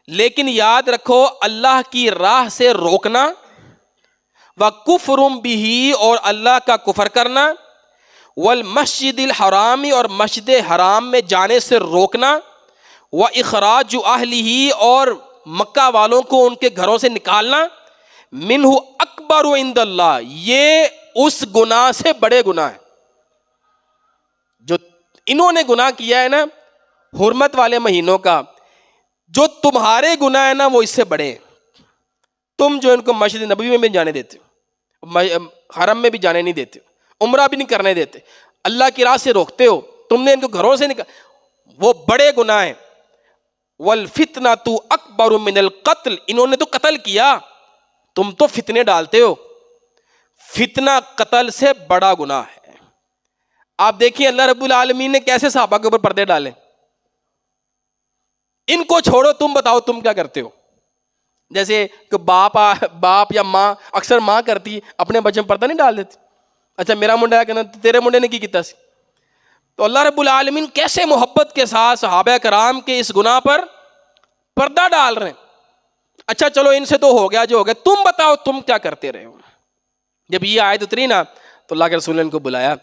لیکن یاد رکھو اللہ کی راہ سے روکنا، وَكُفْرٌ بِهِ، اور اللہ کا کفر کرنا، وَالْمَسْجِدِ الْحَرَامِ، اور مسجد حرام میں جانے سے روکنا، وَإِخْرَاجُ أَهْلِهِ، اور مکہ والوں کو ان کے گھروں سے نکالنا، مِنْهُ أَكْبَرُ عِنْدَ اللَّهِ، یہ اس گناہ سے بڑے گناہ ہیں. جو انہوں نے گناہ کیا ہے نا حرمت والے مہینوں کا، جو تمہارے گناہ ہے نا وہ اس سے بڑے ہیں. تم جو ان کو مسجد نبوی میں بھی جانے دیتے ہو، حرم میں بھی جانے نہیں دیتے، عمرہ بھی نہیں کرنے دیتے، اللہ کی راہ سے روکتے ہو، تم نے ان کو گھروں سے وہ بڑے گناہ ہیں. وَالْفِتْنَةُ أَكْبَرُ مِنَ الْقَتْلِ، انہوں نے تو قتل کیا، تم تو فتنے ڈالتے ہو، فتنہ قتل سے بڑا گناہ ہے. آپ دیکھیں اللہ رب العالمین نے کیسے صحابہ کے اوپر پردے ڈالے. ان کو چھوڑو، تم بتاؤ تم کیا کرتے ہو. جیسے کہ باپ یا ماں، اکثر ماں کرتی اپنے بچے میں پردہ نہیں ڈال دیتی. اچھا میرا منڈا ہے کہنا تیرے منڈے نے کی کیتا سی. تو اللہ رب العالمین کیسے محبت کے ساتھ صحابہ کرام کے اس گناہ پر پردہ ڈال رہے ہیں. اچھا چلو ان سے تو ہو گیا جو ہو گیا، تم بتاؤ تم کیا کرتے رہے ہو. جب یہ آیت اتری نا تو اللہ کے رسول نے ان کو بلایا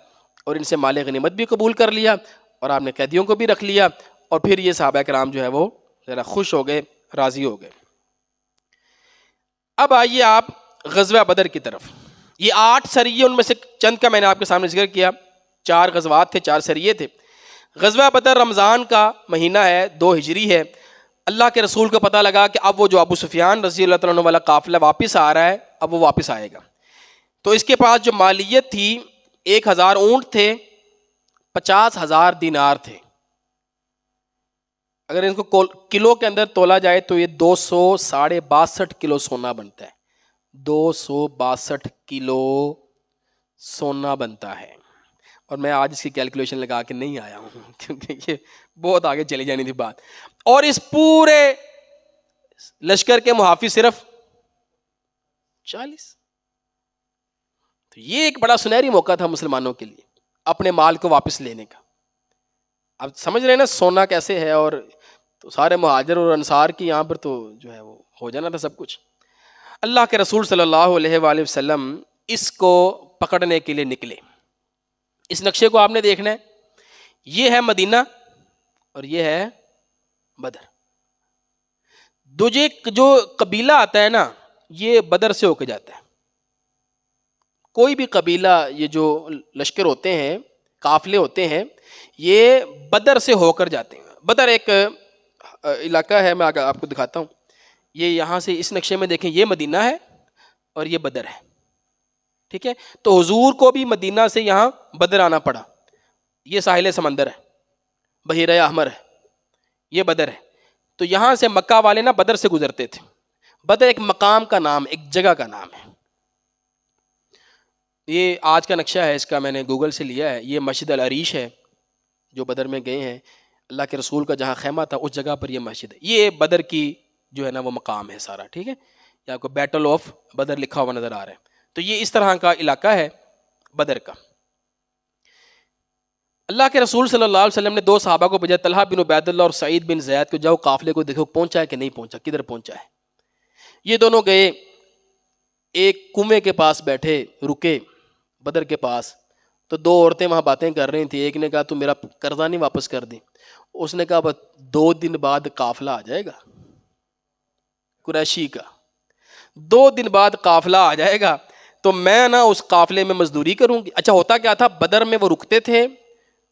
اور ان سے مال غنیمت بھی قبول کر لیا، اور آپ نے قیدیوں کو بھی رکھ لیا، اور پھر یہ صحابہ کرام جو ہے وہ ذرا خوش ہو گئے، راضی ہو گئے. اب آئیے آپ غزوہ بدر کی طرف. یہ 8 سریے، ان میں سے چند کا میں نے آپ کے سامنے ذکر کیا. 4 غزوات تھے، 4 سریے تھے. غزوہ بدر رمضان کا مہینہ ہے، 2 ہجری ہے. اللہ کے رسول کو پتہ لگا کہ اب وہ جو ابو سفیان رضی اللہ تعالیٰ عنہ والا قافلہ واپس آ رہا ہے، اب وہ واپس آئے گا. تو اس کے پاس جو مالیت تھی 1000 اونٹ تھے، 50,000 دینار تھے. اگر ان کو کلو کے اندر تولا جائے تو یہ 262 کلو سونا بنتا ہے. 262 کلو سونا بنتا ہے. اور میں آج اس کی کیلکولیشن لگا کے نہیں آیا ہوں کیونکہ یہ بہت آگے چلی جانی تھی بات. اور اس پورے لشکر کے محافظ صرف 40. تو یہ ایک بڑا سنہری موقع تھا مسلمانوں کے لیے اپنے مال کو واپس لینے کا. اب سمجھ رہے ہیں نا سونا کیسے ہے. اور تو سارے مہاجر اور انصار کی یہاں پر تو جو ہے وہ ہو جانا تھا سب کچھ. اللہ کے رسول صلی اللہ علیہ وآلہ وسلم اس کو پکڑنے کے لیے نکلے. اس نقشے کو آپ نے دیکھنا ہے. یہ ہے مدینہ اور یہ ہے بدر. جو قبیلہ آتا ہے نا یہ بدر سے ہو کے جاتا ہے. کوئی بھی قبیلہ، یہ جو لشکر ہوتے ہیں، قافلے ہوتے ہیں، یہ بدر سے ہو کر جاتے ہیں. بدر ایک علاقہ ہے، میں آپ کو دکھاتا ہوں. یہ یہاں سے اس نقشے میں دیکھیں، یہ مدینہ ہے اور یہ بدر ہے. ٹھیک ہے، تو حضور کو بھی مدینہ سے یہاں بدر آنا پڑا. یہ ساحل سمندر ہے، بحیرہ احمر ہے، یہ بدر ہے. تو یہاں سے مکہ والے نا بدر سے گزرتے تھے. بدر ایک مقام کا نام، ایک جگہ کا نام ہے. یہ آج کا نقشہ ہے، اس کا میں نے گوگل سے لیا ہے. یہ مسجد العریش ہے جو بدر میں گئے ہیں. اللہ کے رسول کا جہاں خیمہ تھا اس جگہ پر یہ مسجد ہے. یہ بدر کی جو ہے نا وہ مقام ہے سارا. ٹھیک ہے، یہ آپ کو بیٹل آف بدر لکھا ہوا نظر آ رہا ہے. تو یہ اس طرح کا علاقہ ہے بدر کا. اللہ کے رسول صلی اللہ علیہ وسلم نے 2 صحابہ کو بھیجا، طلحہ بن عبید اللہ اور سعید بن زید کو. جاؤ قافلے کو دیکھو پہنچا ہے کہ نہیں پہنچا، کدھر پہنچا ہے. یہ دونوں گئے، ایک کنویں کے پاس بیٹھے، رکے بدر کے پاس. تو 2 عورتیں وہاں باتیں کر رہی تھیں. ایک نے کہا تو میرا قرضہ نہیں واپس کر دی. اس نے کہا بس 2 دن بعد قافلہ آ جائے گا قریشی کا، 2 دن بعد قافلہ آ جائے گا تو میں نا اس قافلے میں مزدوری کروں گی. اچھا ہوتا کیا تھا، بدر میں وہ رکتے تھے،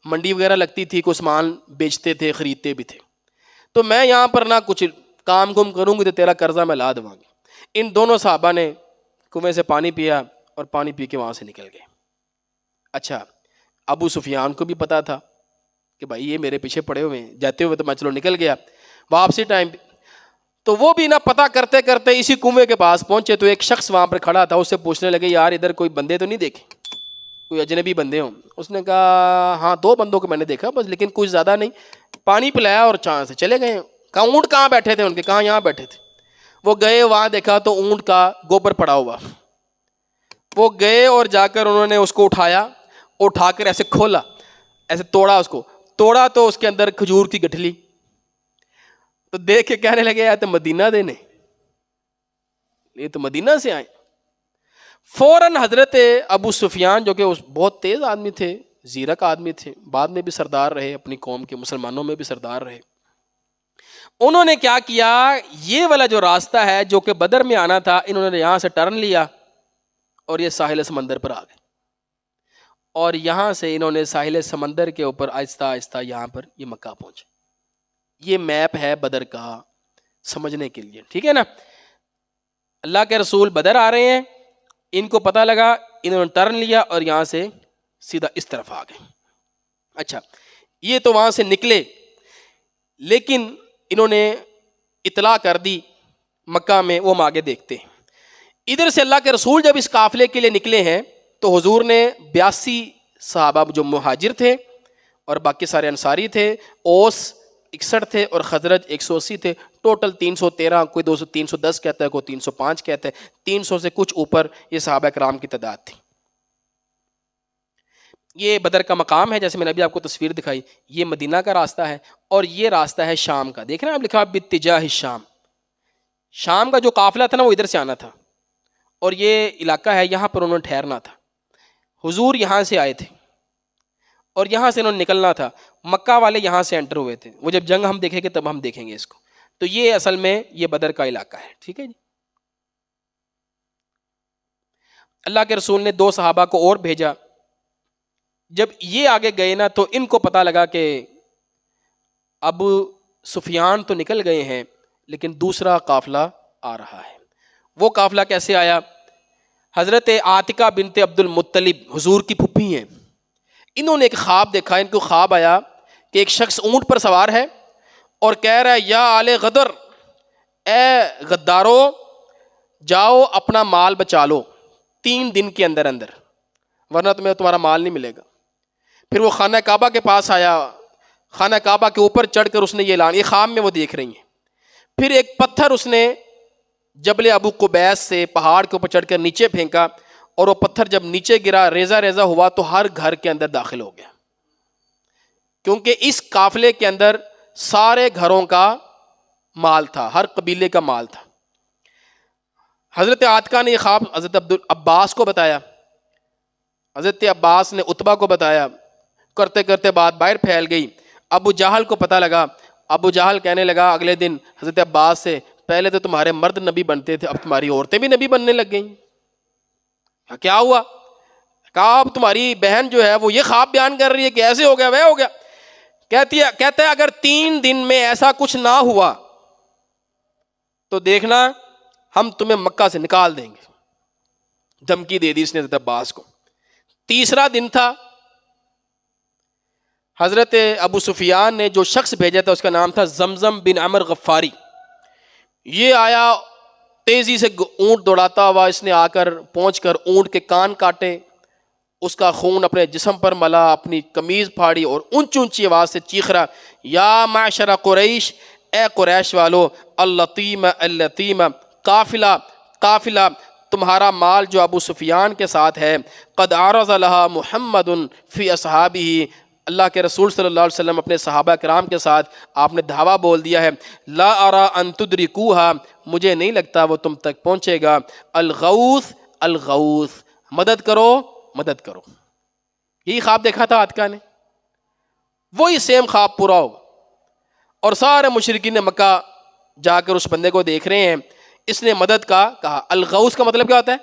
منڈی وغیرہ لگتی تھی، کوئی سامان بیچتے تھے خریدتے بھی تھے، تو میں یہاں پر نہ کچھ کام کروں گی تو تیرا قرضہ میں لا دوں گی. ان دونوں صحابہ نے کنویں سے پانی پیا اور پانی پی کے وہاں سے نکل گئے. اچھا ابو سفیان کو بھی پتا تھا کہ بھائی یہ میرے پیچھے پڑے ہوئے ہیں، جاتے ہوئے تو میں چلو نکل گیا. واپسی ٹائم تو وہ بھی نہ پتہ کرتے کرتے اسی کنویں کے پاس پہنچے تو ایک شخص وہاں پر کھڑا تھا، اس سے پوچھنے لگے یار ادھر کوئی بندے تو نہیں دیکھے، کوئی اجنبی بندے ہوں؟ اس نے کہا ہاں 2 بندوں کو میں نے دیکھا بس، لیکن کچھ زیادہ نہیں. پانی پلایا اور چاند سے چلے گئے. کہا اونٹ کہاں بیٹھے تھے ان کے؟ کہاں یہاں بیٹھے تھے. وہ گئے وہاں دیکھا تو اونٹ کا گوبر پڑا ہوا. وہ گئے اور جا کر انہوں نے اس کو اٹھا کر ایسے کھولا، ایسے توڑا، اس کو توڑا تو اس کے اندر کھجور کی گٹھلی. تو دیکھ کے کہنے لگے یار تو مدینہ دینے، یہ تو مدینہ سے آئے. فوراً حضرت ابو سفیان جو کہ بہت تیز آدمی تھے، زیرک آدمی تھے، بعد میں بھی سردار رہے، اپنی قوم کے مسلمانوں میں بھی سردار رہے، انہوں نے کیا کیا، یہ والا جو راستہ ہے جو کہ بدر میں آنا تھا انہوں نے یہاں سے ٹرن لیا اور یہ ساحل سمندر پر آ گئے. اور یہاں سے انہوں نے ساحل سمندر کے اوپر آہستہ آہستہ یہاں پر یہ مکہ پہنچے. یہ میپ ہے بدر کا سمجھنے کے لیے، ٹھیک ہے نا. اللہ کے رسول بدر آ رہے ہیں، ان کو پتہ لگا، انہوں نے ٹرن لیا اور یہاں سے سیدھا اس طرف آ گئے. اچھا یہ تو وہاں سے نکلے، لیکن انہوں نے اطلاع کر دی مکہ میں، وہ ہم آگے دیکھتے ہیں. ادھر سے اللہ کے رسول جب اس قافلے کے لیے نکلے ہیں تو حضور نے 82 صحابہ جو مہاجر تھے اور باقی سارے انصاری تھے، اوس 61 تھے اور خزرج 180 تھے، ٹوٹل 313، کوئی 310 کہتا ہے، کوئی 305 کہتا ہے، 300 سے کچھ اوپر یہ صحابہ کرام کی تعداد تھی. یہ بدر کا مقام ہے، جیسے میں نے ابھی آپ کو تصویر دکھائی، یہ مدینہ کا راستہ ہے اور یہ راستہ ہے شام کا. دیکھ رہے ہیں آپ، لکھا باتجاہ الشام، شام کا جو قافلہ تھا نا وہ ادھر سے آنا تھا اور یہ علاقہ ہے یہاں پر انہوں نے ٹھہرنا تھا. حضور یہاں سے آئے تھے اور یہاں سے انہوں نے نکلنا تھا. مکہ والے یہاں سے انٹر ہوئے تھے. وہ جب جنگ ہم دیکھیں گے تب ہم دیکھیں گے اس کو. تو یہ اصل میں یہ بدر کا علاقہ ہے، ٹھیک ہے جی. اللہ کے رسول نے 2 صحابہ کو اور بھیجا. جب یہ آگے گئے نا تو ان کو پتہ لگا کہ ابو سفیان تو نکل گئے ہیں لیکن دوسرا قافلہ آ رہا ہے. وہ قافلہ کیسے آیا؟ حضرت عاتکہ بنت عبد المطلب حضور کی پھپھی ہیں، انہوں نے ایک خواب دیکھا. ان کو خواب آیا کہ ایک شخص اونٹ پر سوار ہے اور کہہ رہا ہے یا آل غدر، اے غدارو جاؤ اپنا مال بچا لو 3 دن کے اندر اندر، ورنہ تمہارا مال نہیں ملے گا. پھر وہ خانہ کعبہ کے پاس آیا، خانہ کعبہ کے اوپر چڑھ کر اس نے یہ اعلان، یہ خواب میں وہ دیکھ رہی ہیں. پھر ایک پتھر اس نے جبل ابو قبیس سے پہاڑ کے اوپر چڑھ کر نیچے پھینکا اور وہ پتھر جب نیچے گرا ریزہ ریزہ ہوا تو ہر گھر کے اندر داخل ہو گیا، کیونکہ اس قافلے کے اندر سارے گھروں کا مال تھا، ہر قبیلے کا مال تھا. حضرت عاتکہ نے یہ خواب حضرت عبد عباس کو بتایا، حضرت عباس نے عتبہ کو بتایا، کرتے کرتے بات باہر پھیل گئی. ابو جہل کو پتہ لگا. ابو جہل کہنے لگا اگلے دن حضرت عباس سے، پہلے تو تمہارے مرد نبی بنتے تھے، اب تمہاری عورتیں بھی نبی بننے لگ گئیں. کیا ہوا؟ کہا اب تمہاری بہن جو ہے وہ یہ خواب بیان کر رہی ہے کہ ایسے ہو گیا وہ ہو گیا. کہتا ہے اگر 3 دن میں ایسا کچھ نہ ہوا تو دیکھنا ہم تمہیں مکہ سے نکال دیں گے. دھمکی دے دی اس نے حضرت عباس کو. تیسرا دن تھا، حضرت ابو سفیان نے جو شخص بھیجا تھا اس کا نام تھا زمزم بن عمر غفاری. یہ آیا تیزی سے اونٹ دوڑاتا ہوا، اس نے آ کر پہنچ کر اونٹ کے کان کاٹے، اس کا خون اپنے جسم پر ملا، اپنی قمیض پھاڑی اور اونچی اونچی آواز سے چیخ رہا یا معشر قریش، اے قریش والو، اللطیم اللطیم، قافلہ قافلہ، تمہارا مال جو ابو سفیان کے ساتھ ہے، قد عرض لها محمد فی اصحابہ، اللہ کے رسول صلی اللہ علیہ وسلم اپنے صحابہ کرام کے ساتھ آپ نے دعویٰ بول دیا ہے، لا ارى ان تدرکوها، مجھے نہیں لگتا وہ تم تک پہنچے گا، الغوث الغوث، مدد کرو مدد کرو. یہی خواب دیکھا تھا عاتکہ نے، وہی سیم خواب پورا ہوگا. اور سارے مشرکین مکہ جا کر اس بندے کو دیکھ رہے ہیں، اس نے مدد کا کہا۔ الغوث کا مطلب کیا ہوتا ہے؟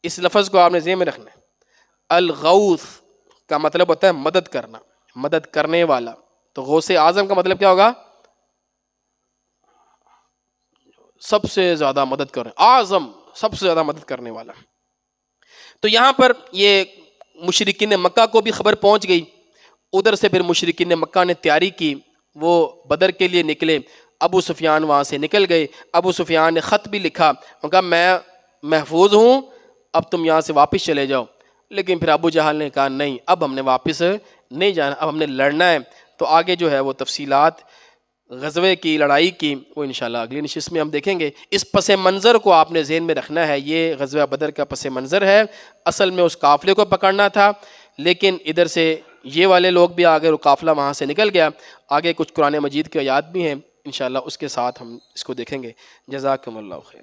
اس لفظ کو آپ نے ذہن میں رکھنا ہے۔ الغوث کا مطلب ہوتا ہے مدد کرنا، مدد کرنے والا۔ تو غوث اعظم کا مطلب کیا ہوگا؟ سب سے زیادہ مدد کرنے، اعظم، سب سے زیادہ مدد کرنے والا۔ تو یہاں پر یہ مشرکین مکہ کو بھی خبر پہنچ گئی، ادھر سے پھر مشرکین مکہ نے تیاری کی، وہ بدر کے لیے نکلے۔ ابو سفیان وہاں سے نکل گئے، ابو سفیان نے خط بھی لکھا، انہوں نے کہا میں محفوظ ہوں، اب تم یہاں سے واپس چلے جاؤ۔ لیکن پھر ابو جہل نے کہا نہیں، اب ہم نے واپس نہیں جانا، اب ہم نے لڑنا ہے۔ تو آگے جو ہے وہ تفصیلات غزوے کی، لڑائی کی، وہ انشاءاللہ اگلی نشست میں ہم دیکھیں گے۔ اس پس منظر کو آپ نے ذہن میں رکھنا ہے، یہ غزوہ بدر کا پس منظر ہے۔ اصل میں اس قافلے کو پکڑنا تھا، لیکن ادھر سے یہ والے لوگ بھی آگے، وہ قافلہ وہاں سے نکل گیا۔ آگے کچھ قرآن مجید کی آیات بھی ہیں، انشاءاللہ اس کے ساتھ ہم اس کو دیکھیں گے۔ جزاکم اللہ خیر۔